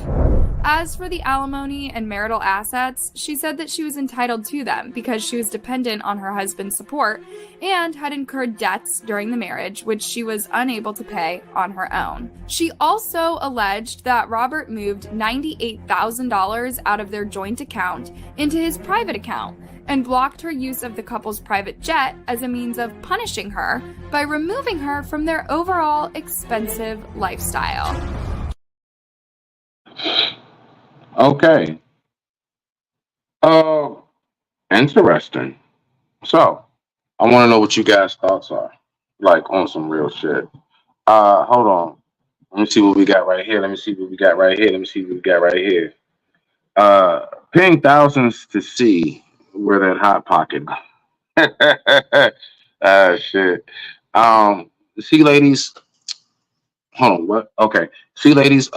[SPEAKER 15] As for the alimony and marital assets, she said that she was entitled to them because she was dependent on her husband's support and had incurred debts during the marriage, which she was unable to pay on her own. She also alleged that Robert moved $98,000 out of their joint account into his private account and blocked her use of the couple's private jet as a means of punishing her by removing her from their overall expensive lifestyle.
[SPEAKER 1] Okay. Interesting. So, I want to know what you guys' thoughts are, like on some real shit. Hold on. Let me see what we got right here. Let me see what we got right here. Let me see what we got right here. Ping thousands to see where that hot pocket. Shit. See, ladies. Hold on. What? Okay. See, ladies.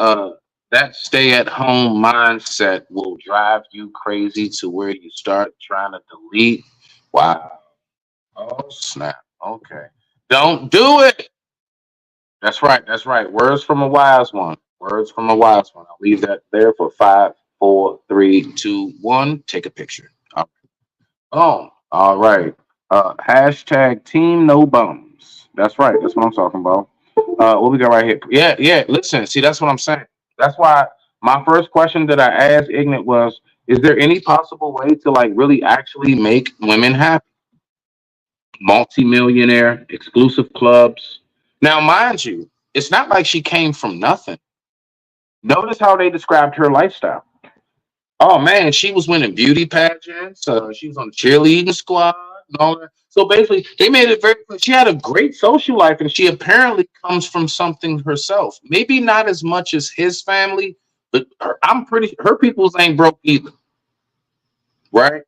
[SPEAKER 1] That stay-at-home mindset will drive you crazy to where you start trying to delete. Wow. Oh, snap. Okay. Don't do it. That's right. That's right. Words from a wise one. Words from a wise one. I'll leave that there for 5, 4, 3, 2, 1. Take a picture. All right. Oh, all right. Hashtag team no bums. That's right. That's what I'm talking about. What we got right here? Yeah. Listen, see, that's what I'm saying. That's why my first question that I asked Ignat was, is there any possible way to like really actually make women happy? Multi-millionaire, exclusive clubs. Now, mind you, it's not like she came from nothing. Notice how they described her lifestyle. Oh man, she was winning beauty pageants. She was on the cheerleading squad and all that. So basically, they made it very clear. She had a great social life, and she apparently comes from something herself. Maybe not as much as his family, but I'm pretty. Her peoples ain't broke either, right?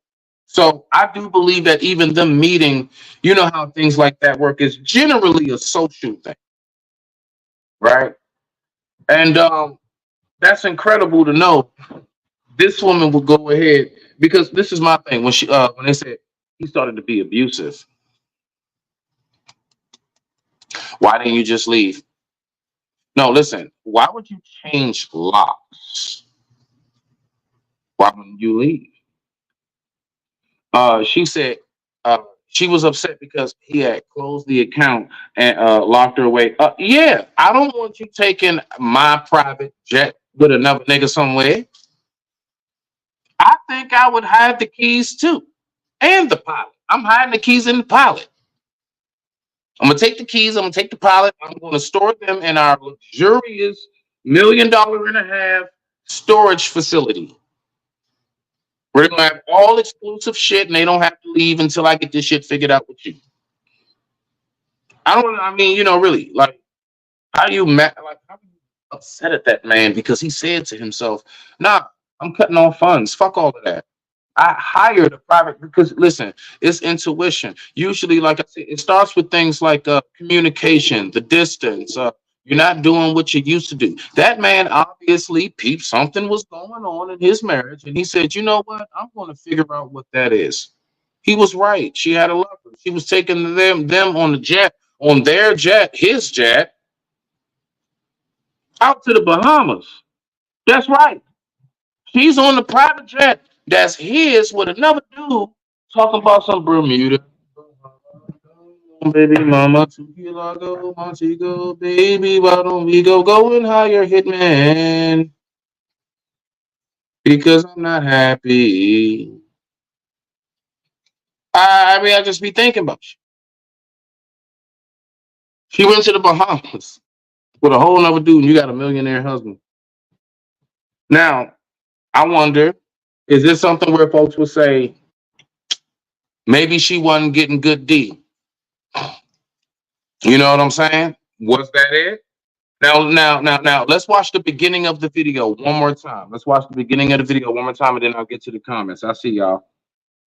[SPEAKER 1] So I do believe that even them meeting, you know how things like that work, is generally a social thing, right? And that's incredible to know. This woman will go ahead because this is my thing. When they said he started to be abusive, why didn't you just leave? No, listen. Why would you change locks? Why wouldn't you leave? She said she was upset because he had closed the account and locked her away. Yeah, I don't want you taking my private jet with another nigga somewhere. I think I would hide the keys too, and the pilot. I'm hiding the keys in the pilot. I'm gonna take the keys. I'm gonna take the pilot. I'm gonna store them in our luxurious $1.5 million storage facility. We're gonna have all exclusive shit, and they don't have to leave until I get this shit figured out with you. I don't. I mean, really, like, how you like, how you upset at that man because he said to himself, "Nah, I'm cutting off funds. Fuck all of that." I hired a private because listen, it's intuition. Usually, like I said, it starts with things like communication, the distance. You're not doing what you used to do. That man obviously peeped something was going on in his marriage, and he said, "You know what? I'm going to figure out what that is." He was right. She had a lover. She was taking them on the jet, on their jet, his jet, out to the Bahamas. That's right. She's on the private jet that's his with another dude talking about some Bermuda. Baby mama, go, Montego, baby, why don't we go and hire hitman? Because I'm not happy. I mean, I just be thinking about you. She went to the Bahamas with a whole other dude, and you got a millionaire husband. Now, I wonder, is this something where folks would say, maybe she wasn't getting good D? You know what I'm saying? Was that it? Now, let's watch the beginning of the video one more time. Let's watch the beginning of the video one more time, and then I'll get to the comments. I see y'all.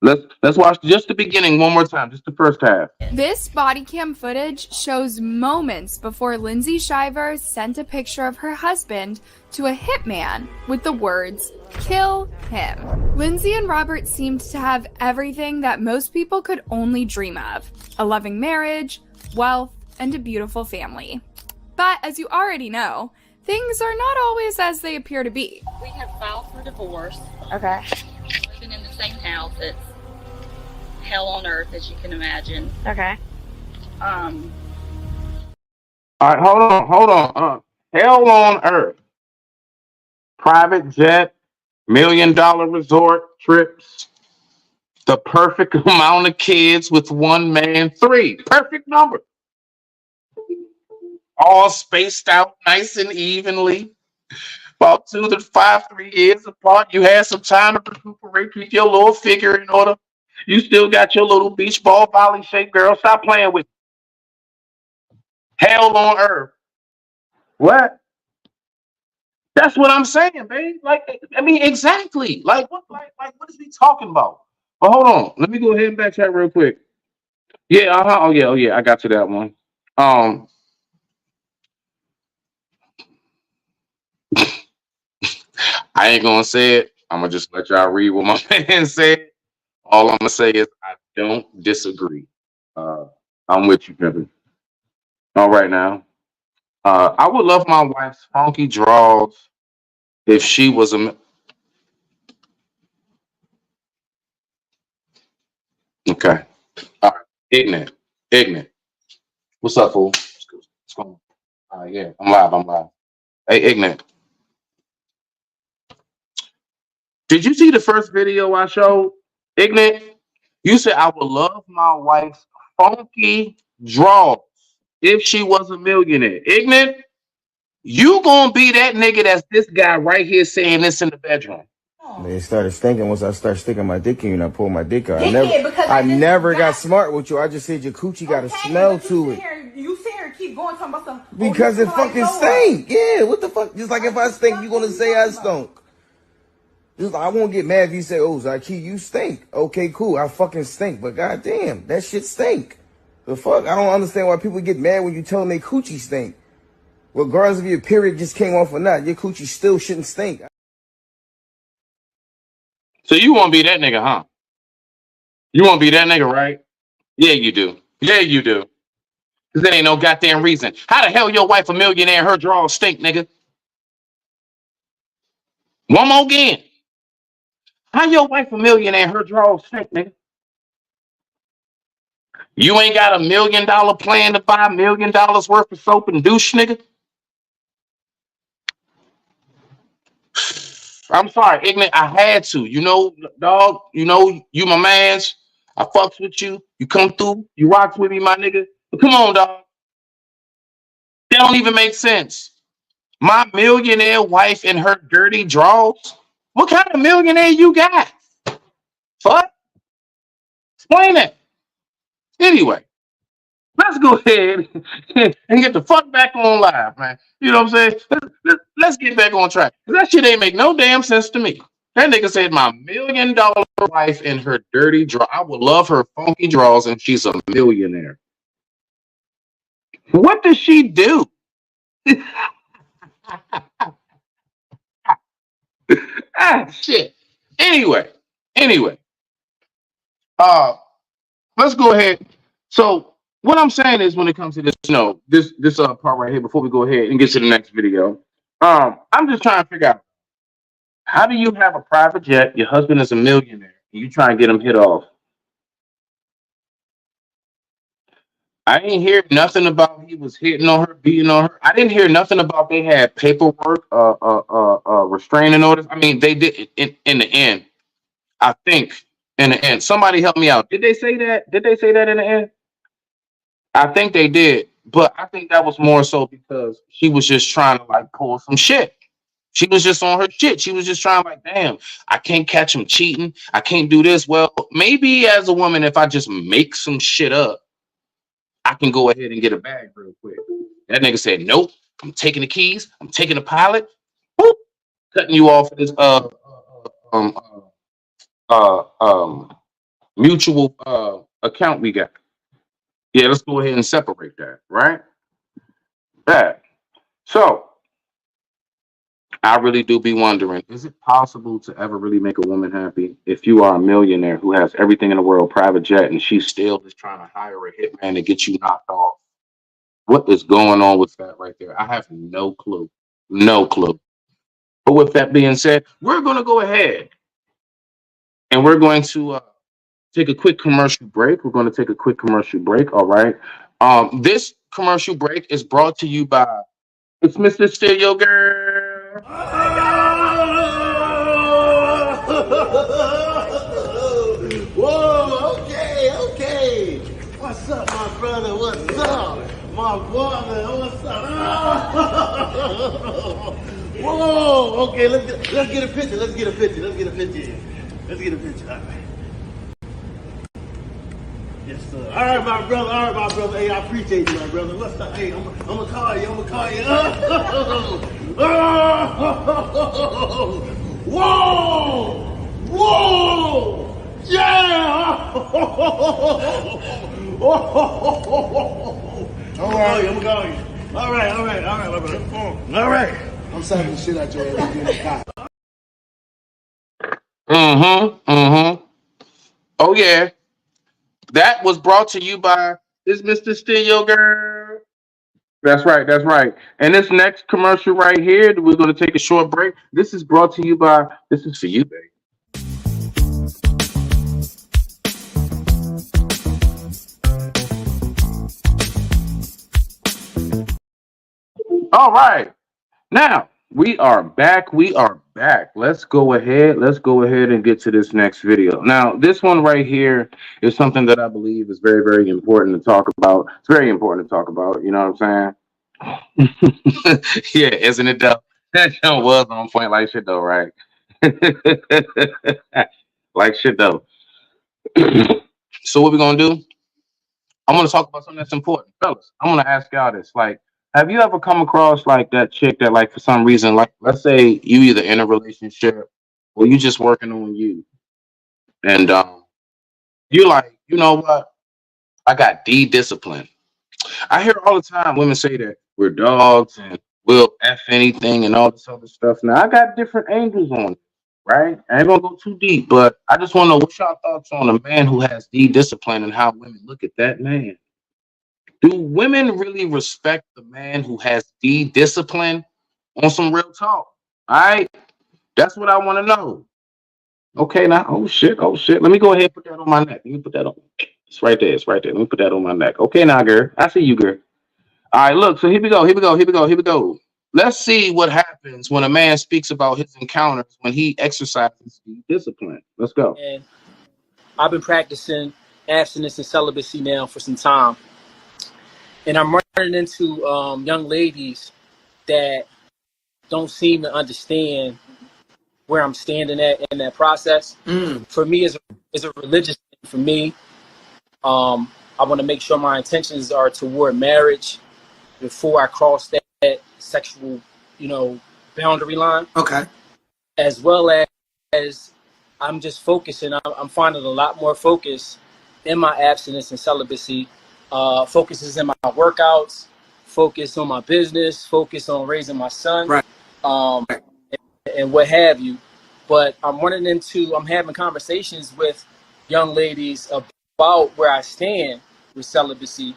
[SPEAKER 1] Let's watch just the beginning one more time, just the first half.
[SPEAKER 15] This body cam footage shows moments before Lindsay Shiver sent a picture of her husband to a hitman with the words, "Kill him." Lindsay and Robert seemed to have everything that most people could only dream of: a loving marriage, wealth, and a beautiful family. But as you already know, things are not always as they appear to be.
[SPEAKER 16] We have filed for divorce.
[SPEAKER 15] Okay.
[SPEAKER 16] Living in the same house. It's hell on earth, as you can imagine.
[SPEAKER 15] Okay.
[SPEAKER 1] All right, hold on. Hell on earth. Private jet, $1 million resort trips, the perfect amount of kids with one man, 3. Perfect number. All spaced out nice and evenly. About 2 to 3 years apart. You had some time to recuperate, keep your little figure in order. You still got your little beach ball volley shape, girl. Stop playing with me. Hell on earth. What? That's what I'm saying, babe. Like, I mean, exactly. Like, what is he talking about? But hold on. Let me go ahead and back chat real quick. Yeah, Oh yeah. I got to that one. I ain't gonna say it. I'm gonna just let y'all read what my man said. All I'm gonna say is I don't disagree. I'm with you, Kevin. All right now. I would love my wife's funky draws if she was a. Okay. All right. Ignorant. What's up, fool? What's going on? Yeah, I'm live. Hey, Ignorant. Did you see the first video I showed? Ignorant, you said I would love my wife's funky draws if she was a millionaire. Ignorant, you gonna be that nigga that's this guy right here saying this in the bedroom.
[SPEAKER 13] It started stinking once I started sticking my dick in and I pulled my dick out.
[SPEAKER 14] Because
[SPEAKER 13] I never got smart with you. I just said your coochie got a smell to it.
[SPEAKER 14] You sit here and keep going talking about some.
[SPEAKER 13] Because it fucking stink. Yeah, what the fuck? Just like if I stink, you gonna say I stunk. Just like, I won't get mad if you say, oh, Zaki, you stink. Okay, cool. I fucking stink. But goddamn, that shit stink. The fuck? I don't understand why people get mad when you tell them they coochie stink. Regardless if your period just came off or not, your coochie still shouldn't stink.
[SPEAKER 1] So you want to be that nigga, huh? You want to be that nigga, right? Yeah, you do. Yeah, you do. Because there ain't no goddamn reason. How the hell your wife a millionaire and her drawers stink, nigga? One more again. How your wife a millionaire and her drawers stink, nigga? You ain't got $1 million plan to buy $1 million worth of soap and douche, nigga? I'm sorry, ignorant. I had to. You know, dog, you know, you my mans. I fucks with you. You come through. You rocks with me, my nigga. But come on, dog. That don't even make sense. My millionaire wife and her dirty drawers? What kind of millionaire you got? Fuck. Explain it. Anyway, let's go ahead and get the fuck back on live, man. You know what I'm saying? Let's get back on track. That shit ain't make no damn sense to me. That nigga said my $1 million wife and her dirty draw. I would love her funky drawers and she's a millionaire. What does she do? Shit. Anyway. Let's go ahead. So what I'm saying is when it comes to this, this part right here, before we go ahead and get to the next video, I'm just trying to figure out, how do you have a private jet? Your husband is a millionaire. And you try and get him hit off. I ain't hear nothing about he was hitting on her, beating on her. I didn't hear nothing about they had paperwork, restraining orders. I mean, they did in the end. I think in the end, somebody help me out. Did they say that? Did they say that in the end? I think they did, but I think that was more so because she was just trying to like pull some shit. She was just on her shit. She was just trying like, damn, I can't catch him cheating. I can't do this. Well, maybe as a woman, if I just make some shit up, I can go ahead and get a bag real quick. That nigga said, nope, I'm taking the keys. I'm taking the pilot. Boop, cutting you off of this mutual account we got. Yeah, let's go ahead and separate that, right? That. So I really do be wondering, is it possible to ever really make a woman happy if you are a millionaire who has everything in the world, private jet, and she still is trying to hire a hitman to get you knocked off? What is going on with that right there? I have no clue. No clue. But with that being said, we're going to go ahead and we're going to take a quick commercial break. We're going to take a quick commercial break. All right. This commercial break is brought to you by it's Mr. Stereo Girl.
[SPEAKER 17] Whoa, okay. What's up, my brother? What's up? My brother, what's up? Whoa, okay, let's get a picture. All right. Yes, sir. All right, my brother. Hey, I appreciate you, my brother. What's up? Hey, I'm gonna call you. Whoa! Yeah! I'm gonna call you. All right, my brother. All right. I'm slapping the shit out your ass in the car.
[SPEAKER 1] Oh, yeah. That was brought to you by this Mr. Stereo Girl. That's right. And this next commercial right here, we're going to take a short break. This is brought to you by, this is for you, baby. All right. Now, we are back. Let's go ahead and get to this next video. Now, this one right here is something that I believe is very, very important to talk about. It's very important to talk about. You know what I'm saying? Yeah, isn't it though? That show was on point like shit though, right? Like shit though. So what we gonna do? I'm gonna talk about something that's important, fellas. I'm gonna ask y'all this. Like, have you ever come across like that chick that like for some reason, like let's say you either in a relationship or you just working on you, and you're like, you know what? I got D discipline. I hear all the time women say that we're dogs and we'll F anything and all this other stuff. Now I got different angles on it, right? I ain't gonna go too deep, but I just wanna know what y'all thoughts on a man who has D discipline and how women look at that man. Do women really respect the man who has D discipline on some real talk? All right, that's what I want to know. Okay, now, oh shit. Let me go ahead and put that on my neck. Let me put that on. It's right there. It's right there. Let me put that on my neck. Okay, now, girl, I see you, girl. All right, look. So here we go. Here we go. Here we go. Here we go. Let's see what happens when a man speaks about his encounters when he exercises D discipline. Let's go.
[SPEAKER 18] And I've been practicing abstinence and celibacy now for some time, and I'm running into young ladies that don't seem to understand where I'm standing at in that process. For me, it's a religious thing. For me, I want to make sure my intentions are toward marriage before I cross that sexual, boundary line.
[SPEAKER 12] Okay.
[SPEAKER 18] As well as I'm just focusing. I'm finding a lot more focus in my abstinence and celibacy. Focuses in my workouts, focus on my business, focus on raising my son,
[SPEAKER 12] right.
[SPEAKER 18] And what have you. But I'm having conversations with young ladies about where I stand with celibacy.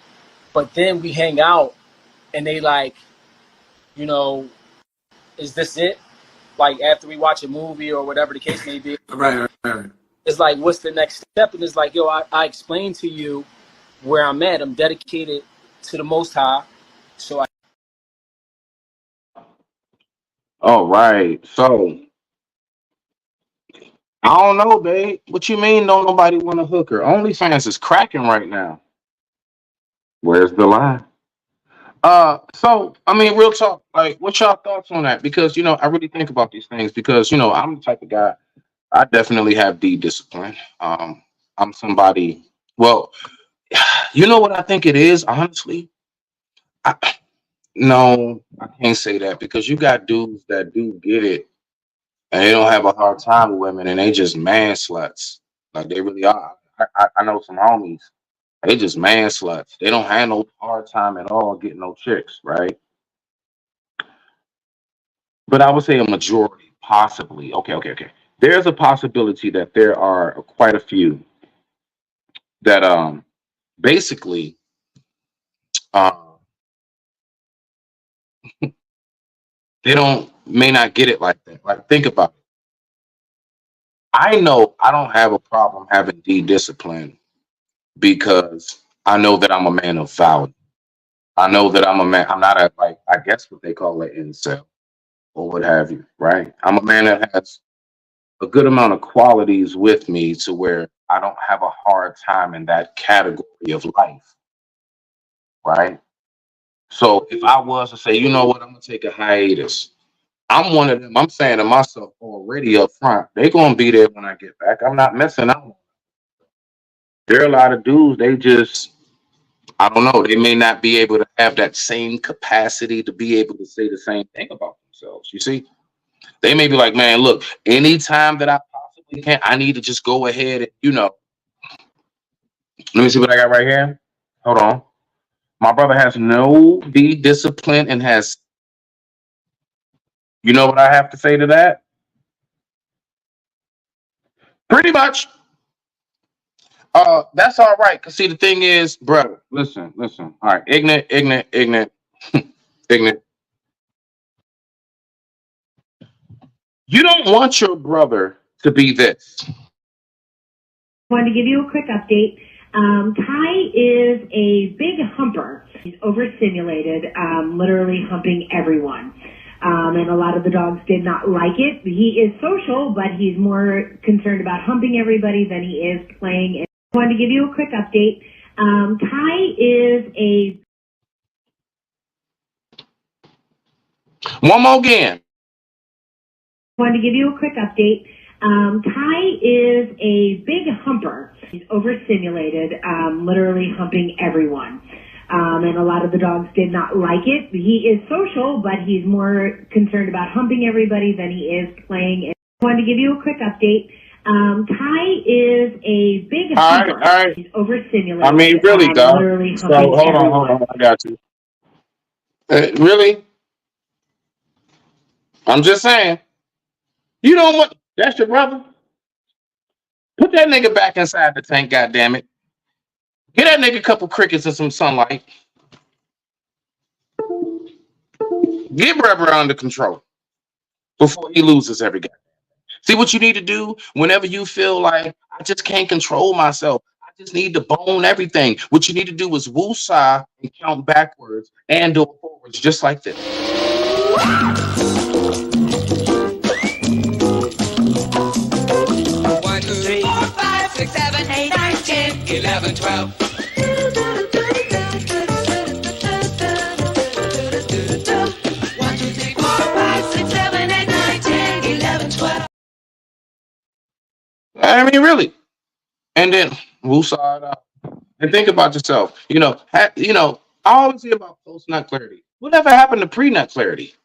[SPEAKER 18] But then we hang out and they like, is this it? Like after we watch a movie or whatever the case may be.
[SPEAKER 12] Right.
[SPEAKER 18] It's like, what's the next step? And it's like, yo, I explained to you where I'm at. I'm dedicated to the Most High. So
[SPEAKER 1] All right. So I don't know, babe. What you mean? Don't nobody want to hook her? OnlyFans is cracking right now. Where's the line? So I mean, real talk. Like, what's y'all thoughts on that? Because I really think about these things because I'm the type of guy. I definitely have D discipline. I'm somebody. Well, you know what I think it is. Honestly, no, I can't say that because you got dudes that do get it and they don't have a hard time with women and they just man sluts. Like they really are. I know some homies. They just man sluts. They don't have no hard time at all getting no chicks, right? But I would say a majority, possibly. Okay. There's a possibility that there are quite a few that basically they may not get it like that. Like think about it. I know I don't have a problem having D discipline because I know that I'm a man of value. I know that I'm a man. I'm not a like I guess what they call an incel or what have you, right? I'm a man that has a good amount of qualities with me to where I don't have a hard time in that category of life, right? So if I was to say, you know what, I'm gonna take a hiatus, I'm one of them. I'm saying to myself already up front, they're gonna be there when I get back. I'm not messing out. There are a lot of dudes, they just, I don't know, they may not be able to have that same capacity to be able to say the same thing about themselves. You see, they may be like, man, look, anytime that I possibly can, I need to just go ahead and, let me see what I got right here. Hold on. My brother has no D discipline and has, you know what I have to say to that? Pretty much. That's all right. Cause see, the thing is, brother, listen. All right, ignorant. Ignorant. You don't want your brother to be this.
[SPEAKER 19] Wanted to give you a quick update. Kai is a big humper. He's overstimulated, literally humping everyone. And a lot of the dogs did not like it. He is social, but he's more concerned about humping everybody than he is playing. And wanted to give you a quick update. Kai is a...
[SPEAKER 1] One more again.
[SPEAKER 19] Wanted to give you a quick update. Kai is a big humper. He's overstimulated, literally humping everyone. And a lot of the dogs did not like it. He is social, but he's more concerned about humping everybody than he is playing. Wanted to give you a quick update. Kai is a big humper.
[SPEAKER 1] All right.
[SPEAKER 19] He's overstimulated.
[SPEAKER 1] I mean, really, dog.
[SPEAKER 19] Literally
[SPEAKER 1] So
[SPEAKER 19] humping
[SPEAKER 1] hold
[SPEAKER 19] everyone.
[SPEAKER 1] on. I got you. Really? I'm just saying. You don't want. That's your brother. Put that nigga back inside the tank. Goddamn it. Get that nigga a couple crickets and some sunlight. Get Rubber under control before he loses every game. See what you need to do whenever you feel like I just can't control myself. I just need to bone everything. What you need to do is woosah and count backwards and or forwards, just like this.
[SPEAKER 20] 1, 2, 3, 4, 5, 6, 7, 8, 9, 10, 11, 12. 1, 2, 3, 4, 5, 6, 7, 8, 9, 10, 11, 12.
[SPEAKER 1] I mean, really. And then woosah it out. And think about yourself. I always hear about post-nut clarity. Whatever happened to pre-nut clarity?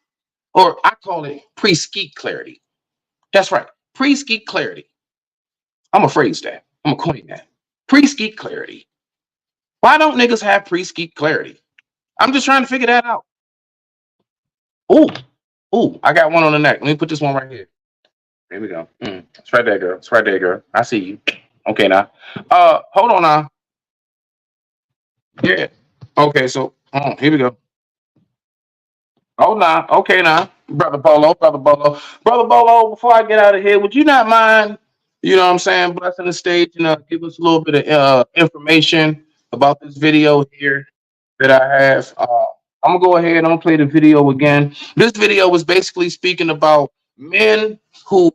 [SPEAKER 1] Or I call it pre-skeet clarity. That's right. Pre-skeet clarity. I'm gonna phrase that. I'm gonna coin that. Pre-skeet clarity. Why don't niggas have pre-skeet clarity? I'm just trying to figure that out. Ooh, I got one on the neck. Let me put this one right here. There we go. It's right there, girl. It's right there, girl. I see you. Okay, now. Hold on now. Yeah. Okay, so here we go. Oh, nah. Okay, now. Brother Bolo. Before I get out of here, would you not mind, blessing the stage and give us a little bit of information about this video here that I have? I'm going to go ahead and I'm going to play the video again. This video was basically speaking about men who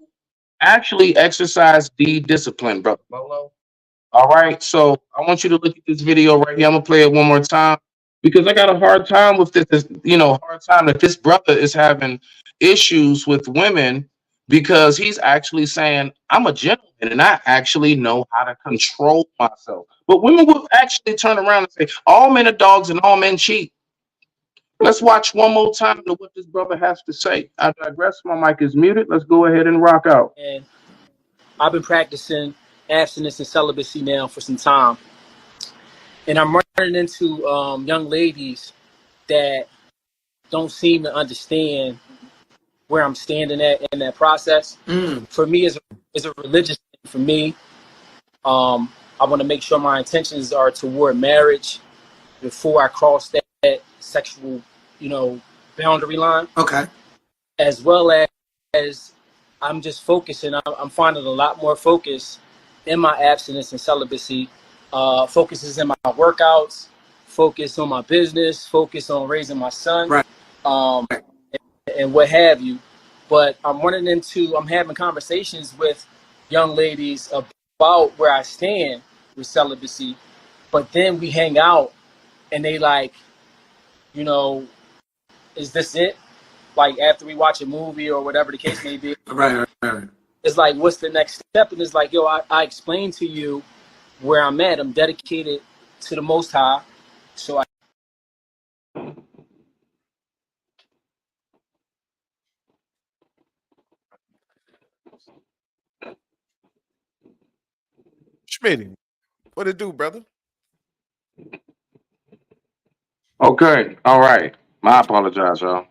[SPEAKER 1] actually exercise the discipline, Brother Bolo. All right, so I want you to look at this video right here. I'm gonna play it one more time because I got a hard time with hard time that this brother is having issues with women because he's actually saying, I'm a gentleman and I actually know how to control myself. But women will actually turn around and say, all men are dogs and all men cheat. Let's watch one more time to what this brother has to say. I digress. My mic is muted. Let's go ahead and rock out.
[SPEAKER 18] And I've been practicing abstinence and celibacy now for some time. And I'm running into young ladies that don't seem to understand where I'm standing at in that process. For me, it's a religious thing for me. I want to make sure my intentions are toward marriage before I cross that sexual, boundary line.
[SPEAKER 12] Okay.
[SPEAKER 18] As well as I'm just focusing. I'm finding a lot more focus in my abstinence and celibacy. Focuses in my workouts, focus on my business, focus on raising my son,
[SPEAKER 12] right.
[SPEAKER 18] And what have you. But I'm having conversations with young ladies about where I stand with celibacy. But then we hang out and they like, is this it? Like after we watch a movie or whatever the case may be.
[SPEAKER 12] Right.
[SPEAKER 18] It's like, what's the next step? And it's like, I explained to you where I'm at. I'm dedicated to the Most High. So
[SPEAKER 21] Schmitty, what it do, brother?
[SPEAKER 1] Okay, all right. I apologize, y'all.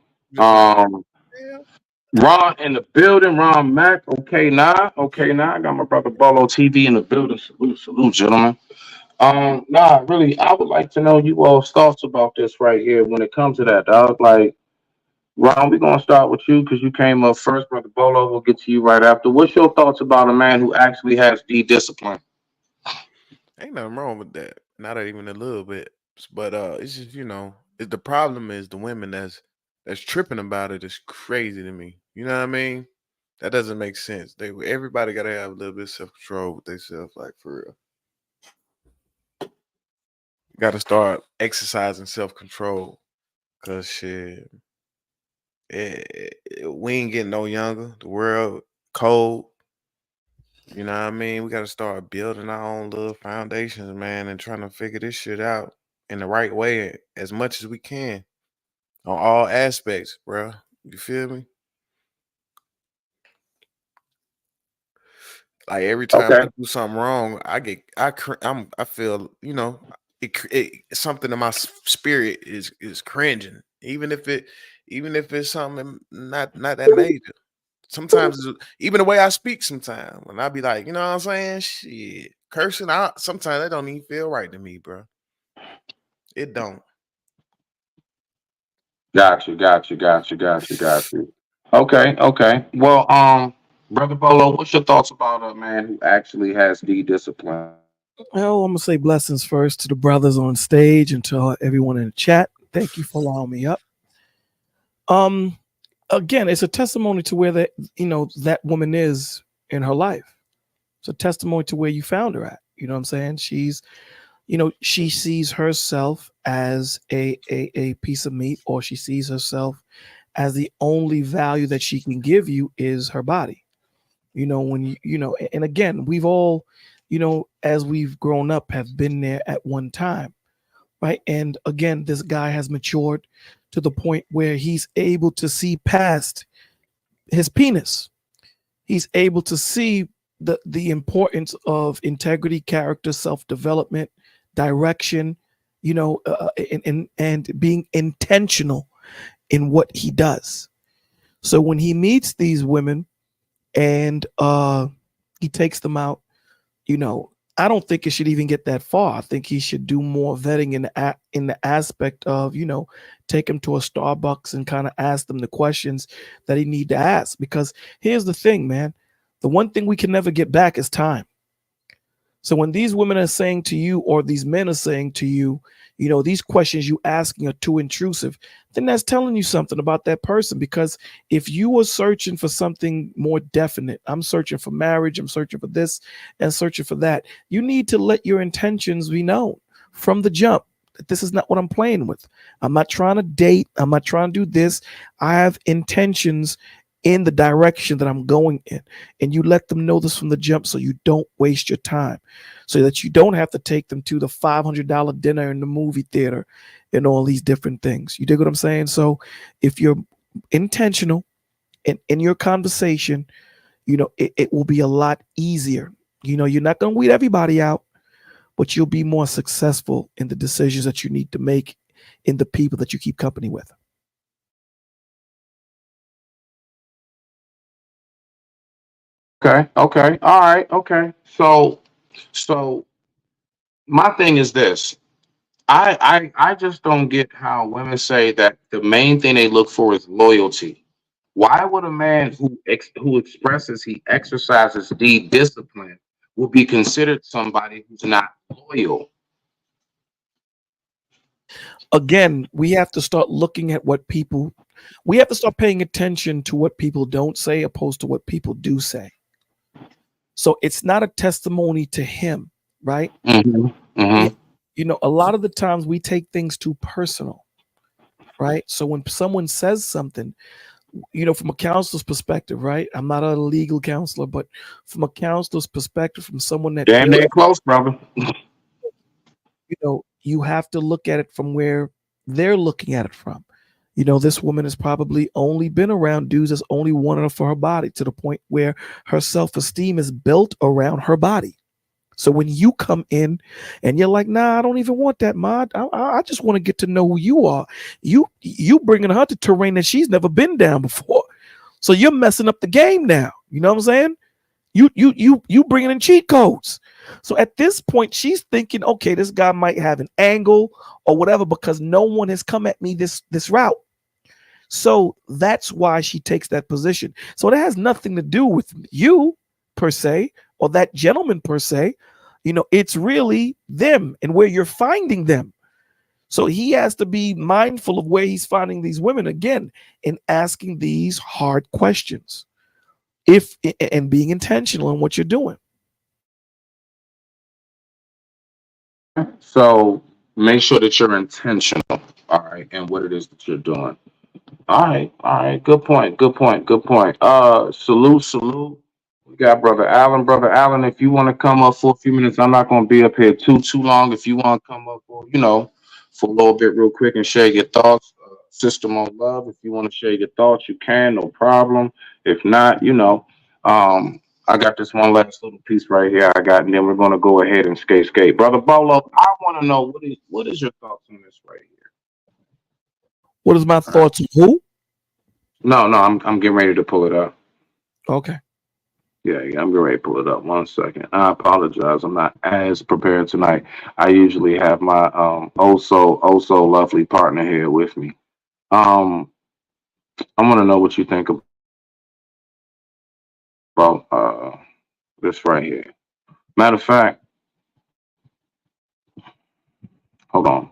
[SPEAKER 1] Ron in the building, Ron Mac. Okay, now. I got my brother Bolo TV in the building. Salute, gentlemen. Really, I would like to know you all's thoughts about this right here when it comes to that, dog. Like, Ron, we're gonna start with you because you came up first, brother Bolo. We'll get to you right after. What's your thoughts about a man who actually has the discipline?
[SPEAKER 21] Ain't nothing wrong with that. Not even a little bit. But it's just, the problem is the women that's tripping about it is crazy to me. You know what I mean? That doesn't make sense. Everybody gotta have a little bit of self-control with themselves, like for real. Gotta start exercising self-control. Cause shit. we ain't getting no younger. The world cold. You know what I mean? We got to start building our own little foundations, man, and trying to figure this shit out in the right way as much as we can on all aspects, bro. You feel me? Like every time
[SPEAKER 1] Okay.
[SPEAKER 21] I do something wrong, I feel, something in my spirit is cringing, even if it's something not that major. Sometimes even the way I speak, sometimes when I be like, you know what I'm saying, shit, cursing out. Sometimes that don't even feel right to me, bro. It don't.
[SPEAKER 1] Got you, got you, got you, got you, got you. Okay, okay. Well, Brother Bolo, what's your thoughts about a man who actually has the discipline?
[SPEAKER 4] Well, I'm gonna say blessings first to the brothers on stage and to everyone in the chat. Thank you for allowing me up. Um, Again, it's a testimony to where that woman is in her life. It's a testimony to where you found her at. You know what I'm saying? She sees herself as a piece of meat, or she sees herself as the only value that she can give you is her body. And again, we've all, as we've grown up, have been there at one time, right? And again, this guy has matured to the point where he's able to see past his penis. He's able to see the importance of integrity, character, self-development, direction, and being intentional in what he does. So when he meets these women and he takes them out, I don't think it should even get that far. I think he should do more vetting in the aspect of, take him to a Starbucks and kind of ask them the questions that he need to ask. Because here's the thing, man. The one thing we can never get back is time. So when these women are saying to you, or these men are saying to you, these questions you asking are too intrusive, then that's telling you something about that person. Because if you are searching for something more definite, I'm searching for marriage, I'm searching for this and searching for that, you need to let your intentions be known from the jump. That this is not what I'm playing with. I'm not trying to date. I'm not trying to do this. I have intentions in the direction that I'm going in. And you let them know this from the jump so you don't waste your time, so that you don't have to take them to the $500 dinner in the movie theater and all these different things. You dig what I'm saying? So if you're intentional in your conversation, it will be a lot easier. You're not going to weed everybody out, but you'll be more successful in the decisions that you need to make in the people that you keep company with.
[SPEAKER 1] Okay, okay, all right, okay. So my thing is this. I just don't get how women say that the main thing they look for is loyalty. Why would a man who expresses he exercises the discipline will be considered somebody who's not loyal?
[SPEAKER 4] Again, we have to start looking at we have to start paying attention to what people don't say opposed to what people do say. So it's not a testimony to him, right?
[SPEAKER 1] Mm-hmm. Mm-hmm.
[SPEAKER 4] A lot of the times we take things too personal, right? So when someone says something, from a counselor's perspective, right? I'm not a legal counselor, but from a counselor's perspective, from someone that
[SPEAKER 1] Damn near close, brother.
[SPEAKER 4] You have to look at it from where they're looking at it from. This woman has probably only been around dudes that's only wanted her for her body, to the point where her self-esteem is built around her body. So when you come in and you're like, nah, I don't even want that, mod. I just want to get to know who you are. You bringing her to terrain that she's never been down before. So you're messing up the game now. You know what I'm saying? You bringing in cheat codes. So at this point, she's thinking, okay, this guy might have an angle or whatever, because no one has come at me this route. So that's why she takes that position. So it has nothing to do with you per se, or that gentleman per se. It's really them and where you're finding them. So he has to be mindful of where he's finding these women, again, and asking these hard questions, and being intentional in what you're doing.
[SPEAKER 1] So make sure that you're intentional, all right, and what it is that you're doing. All right, all right. Good point. Good point. Good point. Salute, salute. We got brother Allen. Brother Allen, if you want to come up for a few minutes, I'm not going to be up here too long. If you want to come up for for a little bit, real quick, and share your thoughts, system on love. If you want to share your thoughts, you can, no problem. If not, I got this one last little piece right here. I got, and then we're going to go ahead and skate. Brother Bolo, I want to know what is your thoughts on this right here?
[SPEAKER 4] What is my thoughts on who?
[SPEAKER 1] No, I'm getting ready to pull it up.
[SPEAKER 4] Okay.
[SPEAKER 1] Yeah, I'm getting ready to pull it up. 1 second. I apologize. I'm not as prepared tonight. I usually have my oh so lovely partner here with me. I want to know what you think about this right here. Matter of fact, hold on.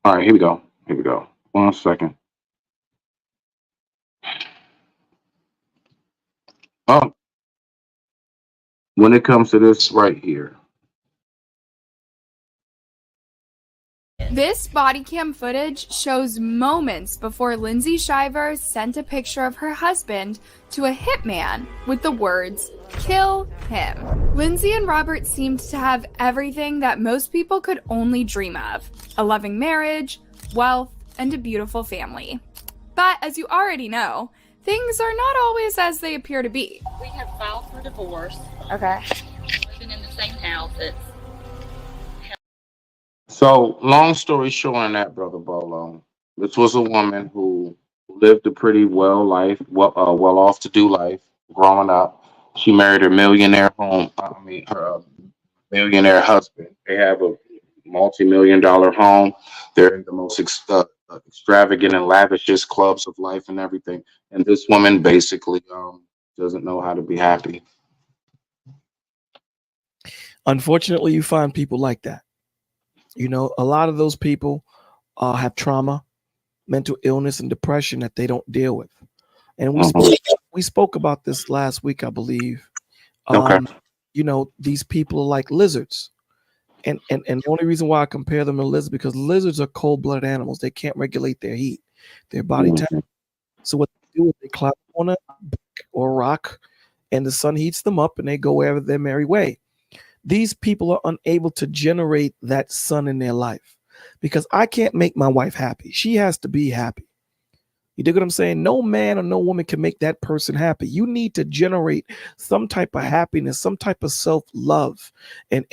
[SPEAKER 1] All right, here we go. Here we go. 1 second. Oh, when it comes to this right here.
[SPEAKER 15] This body cam footage shows moments before Lindsay Shiver sent a picture of her husband to a hitman with the words, "Kill him." Lindsay and Robert seemed to have everything that most people could only dream of: a loving marriage, wealth, and a beautiful family. But as you already know, things are not always as they appear to be.
[SPEAKER 16] We have filed for divorce.
[SPEAKER 15] Okay.
[SPEAKER 16] Living in the same house.
[SPEAKER 1] So, long story short on that, brother Bolo, this was a woman who lived a pretty well off to do life growing up. She married her millionaire her millionaire husband. They have a multi-million-dollar home. They're in the most extravagant and lavishest clubs of life and everything. And this woman basically doesn't know how to be happy.
[SPEAKER 4] Unfortunately, you find people like that. A lot of those people have trauma, mental illness, and depression that they don't deal with. And we spoke about this last week, I believe.
[SPEAKER 1] Okay.
[SPEAKER 4] These people are like lizards. And the only reason why I compare them to lizards because lizards are cold-blooded animals. They can't regulate their heat, their body temperature. So what they do is they climb on a brick or rock, and the sun heats them up, and they go wherever their merry way. These people are unable to generate that sun in their life because I can't make my wife happy. She has to be happy. You dig what I'm saying? No man or no woman can make that person happy. You need to generate some type of happiness, some type of self-love and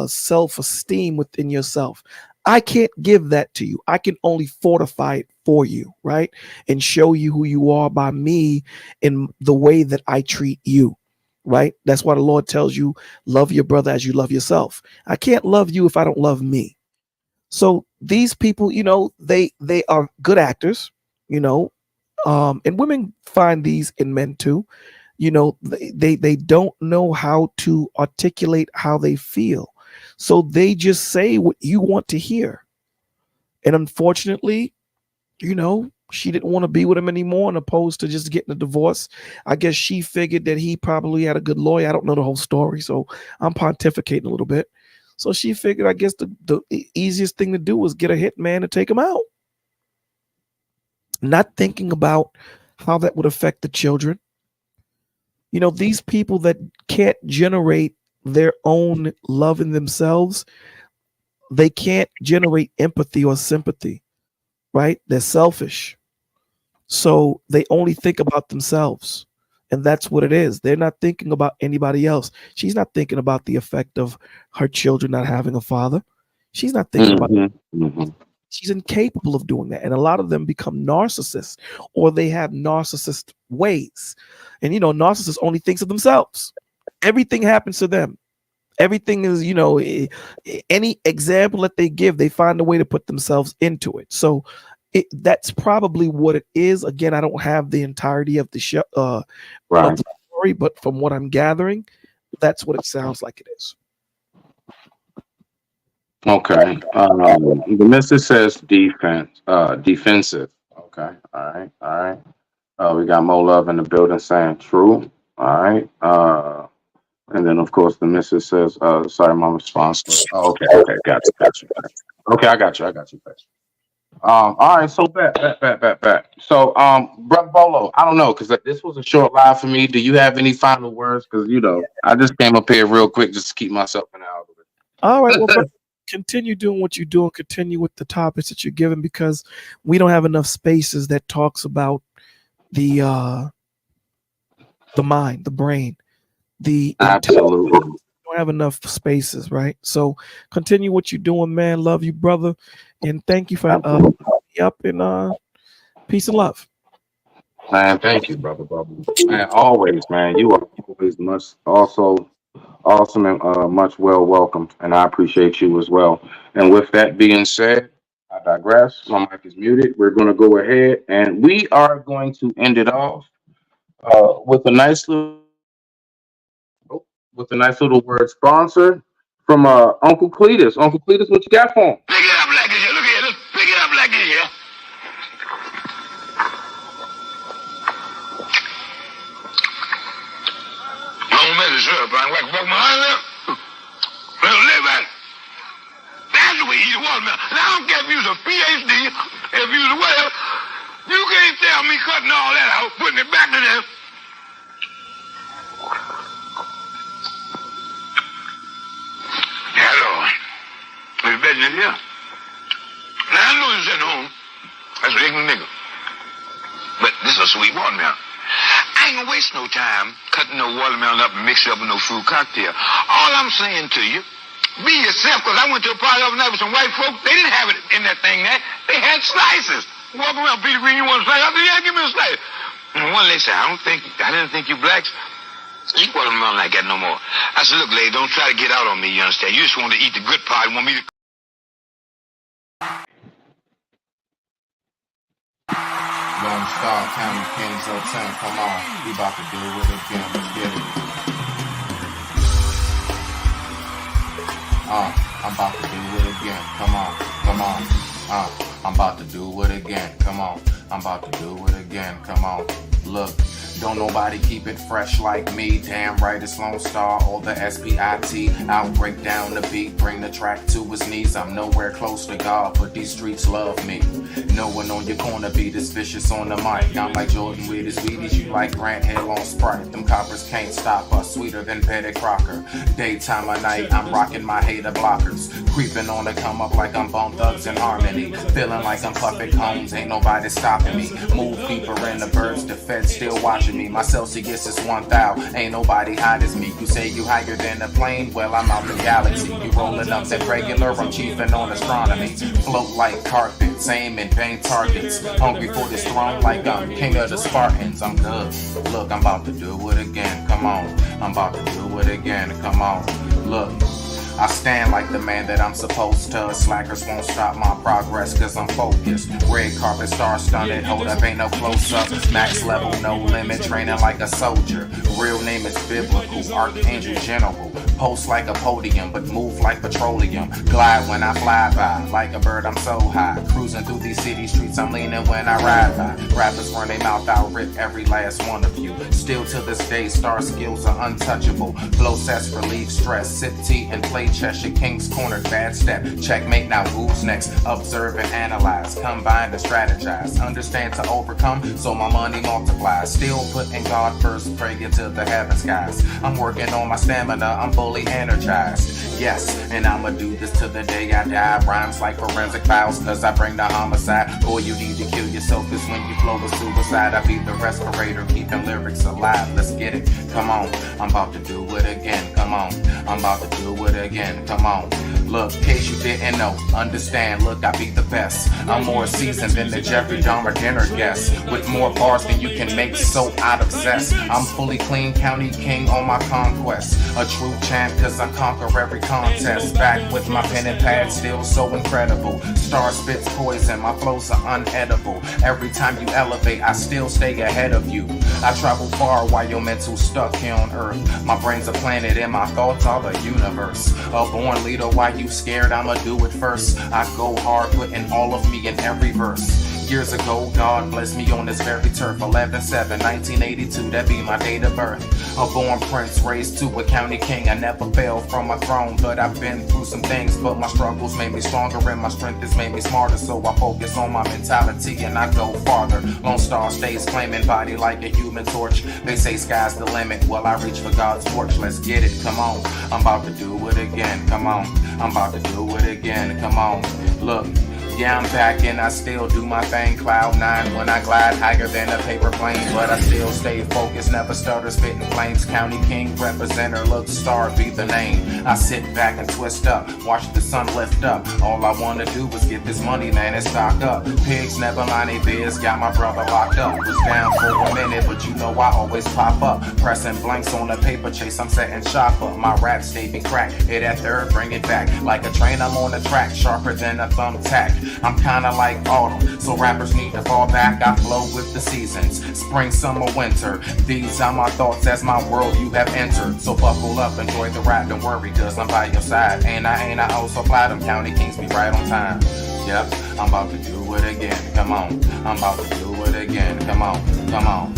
[SPEAKER 4] self-esteem within yourself. I can't give that to you. I can only fortify it for you, right? And show you who you are by me in the way that I treat you. Right? That's why the Lord tells you, love your brother as you love yourself. I can't love you if I don't love me. So these people, they are good actors, and women find these in men too. They don't know how to articulate how they feel. So they just say what you want to hear. And unfortunately, she didn't want to be with him anymore and opposed to just getting a divorce. I guess she figured that he probably had a good lawyer. I don't know the whole story, so I'm pontificating a little bit. So she figured, I guess the easiest thing to do was get a hitman to take him out. Not thinking about how that would affect the children. These people that can't generate their own love in themselves, they can't generate empathy or sympathy, right? They're selfish. So they only think about themselves. And that's what it is. They're not thinking about anybody else. She's not thinking about the effect of her children not having a father. She's not thinking about She's incapable of doing that. And a lot of them become narcissists or they have narcissist ways. And, narcissists only thinks of themselves. Everything happens to them. Everything is, any example that they give, they find a way to put themselves into it. So that's probably what it is. Again, I don't have the entirety of the show, of the story, but from what I'm gathering, that's what it sounds like it is.
[SPEAKER 1] Okay. The missus says defensive. Okay. All right. We got Mo Love in the building saying true. All right. And then of course the missus says, sorry, my response. Okay. Got you. Okay, I got you. All right, so back. So, Brother Bolo, I don't know, because this was a short live for me. Do you have any final words? Because I just came up here real quick just to keep myself in the algorithm.
[SPEAKER 4] All right, well, brother, continue doing what you're doing. Continue with the topics that you're giving, because we don't have enough spaces that talks about the mind, the brain, the
[SPEAKER 1] absolutely.
[SPEAKER 4] We don't have enough spaces, right? So continue what you're doing, man. Love you, brother, and thank you for me up, and peace and love.
[SPEAKER 1] Man, thank you, brother. Man, always, man. You are always much also awesome and much well welcomed, and I appreciate you as well. And with that being said, I digress. My mic is muted. We're going to go ahead and we are going to end it off with a nice little word sponsor from Uncle Cletus. Uncle Cletus, what you got for him?
[SPEAKER 5] Pick it up like this here. Look at this. Pick it up like this here. Don't mess this up. I ain't walk my eyes up. Well, live at it. That's the way you eat a watermelon. And I don't care if you was a PhD, if you was a whatever. You can't tell me cutting all that out, putting it back to them. Hello. It's better than here. Now, I know you're sitting home. That's an ignorant nigga. But this is a sweet watermelon. I ain't gonna waste no time cutting no watermelon up and mix it up with no fruit cocktail. All I'm saying to you, be yourself, because I went to a party over night with some white folks. They didn't have it in that thing there. They had slices. Walk around, Peter Green, you want a slice? I said, yeah, give me a slice. And one lady said, I didn't think you blacks eat watermelon like that no more. I said, look, lady, don't try to get out on me, you understand? You just want to eat the good part. You want me to...
[SPEAKER 3] Lone Star County Kings 010, come on. We about to do it again. Let's get it. I'm about to do it again. Come on. I'm about to do it again. Come on. I'm about to do it again. Come on. Look, don't nobody keep it fresh like me. Damn right, it's Lone Star or the Spit. I'll break down the beat, bring the track to his knees. I'm nowhere close to God, but these streets love me. No one on your corner be this vicious on the mic. I'm like Jordan with his Wheaties, you like Grant Hill on Sprite. Them coppers can't stop us, sweeter than Betty Crocker. Daytime or night, I'm rocking my hater blockers. Creeping on the come up like I'm Bone Thugs in Harmony. Feeling like I'm Puppet Combs, ain't nobody stopping me. Move deeper in the birds, the feds still watching me. My Celsius is 1,000, ain't nobody hot as me. You say you higher than a plane, well I'm out the galaxy. You rolling up that regular, I'm chiefing on astronomy. Float like carpets, aim and bang targets. Hungry for this throne like I'm king of the Spartans. I'm good. Look, I'm about to do it again. Come on. I'm about to do it again. Come on. Look. I stand like the man that I'm supposed to. Slackers won't stop my progress cause I'm focused. Red carpet, star stunted, hold up, ain't no close up. Max level, no limit, training like a soldier. Real name is biblical, archangel general. Post like a podium, but move like petroleum. Glide when I fly by, like a bird I'm so high. Cruising through these city streets, I'm leaning when I ride by. Rappers run their mouth out, rip every last one of you. Still to this day, star skills are untouchable. Flow sets relieve stress, sip tea and play Cheshire King's corner, bad step. Checkmate, now who's next? Observe and analyze, combine and strategize. Understand to overcome, so my money multiplies. Still putting God first, praying to the heaven skies. I'm working on my stamina, I'm fully energized. Yes, and I'ma do this till the day I die. Rhymes like forensic files, cause I bring the homicide. Boy, you need to kill yourself, cause when you flow with suicide, I be the respirator, keeping lyrics alive. Let's get it, come on. I'm about to do it again, come on. I'm about to do it again, come on. Look, in case you didn't know, understand, look, I be the best. I'm more seasoned than the Jeffrey Dahmer dinner guest. With more bars than you can make soap out of zest. I'm fully clean, county king on my conquest. A true champ, cause I conquer every contest. Back with my pen and pad, still so incredible. Star spits poison, my flows are unedible. Every time you elevate, I still stay ahead of you. I travel far while your mental stuck here on earth. My brain's a planet and my thoughts are the universe. A born leader, why you scared? I'ma do it first. I go hard, putting all of me in every verse. Years ago, God blessed me on this very turf. 11/7/1982, that be my date of birth. A born prince, raised to a county king. I never fell from my throne, but I've been through some things. But my struggles made me stronger and my strength has made me smarter. So I focus on my mentality and I go farther. Lone Star stays flaming, body like a human torch. They say sky's the limit, well I reach for God's torch. Let's get it, come on. I'm about to do it again, come on. I'm about to do it again, come on. Look. Yeah, I'm back and I still do my thing. Cloud 9 when I glide higher than a paper plane. But I still stay focused, never stutter, spitting flames. County King, representer, look star, be the name. I sit back and twist up, watch the sun lift up. All I wanna do is get this money, man, and stock up. Pigs never mind they biz, got my brother locked up. Was down for a minute, but you know I always pop up. Pressing blanks on the paper chase, I'm setting shop up. My rap stay be crack, hit that third, bring it back. Like a train, I'm on the track, sharper than a thumbtack. I'm kinda like autumn, so rappers need to fall back. I flow with the seasons, spring, summer, winter. These are my thoughts as my world you have entered. So buckle up, enjoy the ride, don't worry, cause I'm by your side. Ain't I also fly, them county kings be right on time. Yep, I'm about to do it again, come on. I'm about to do it again, come on, come on.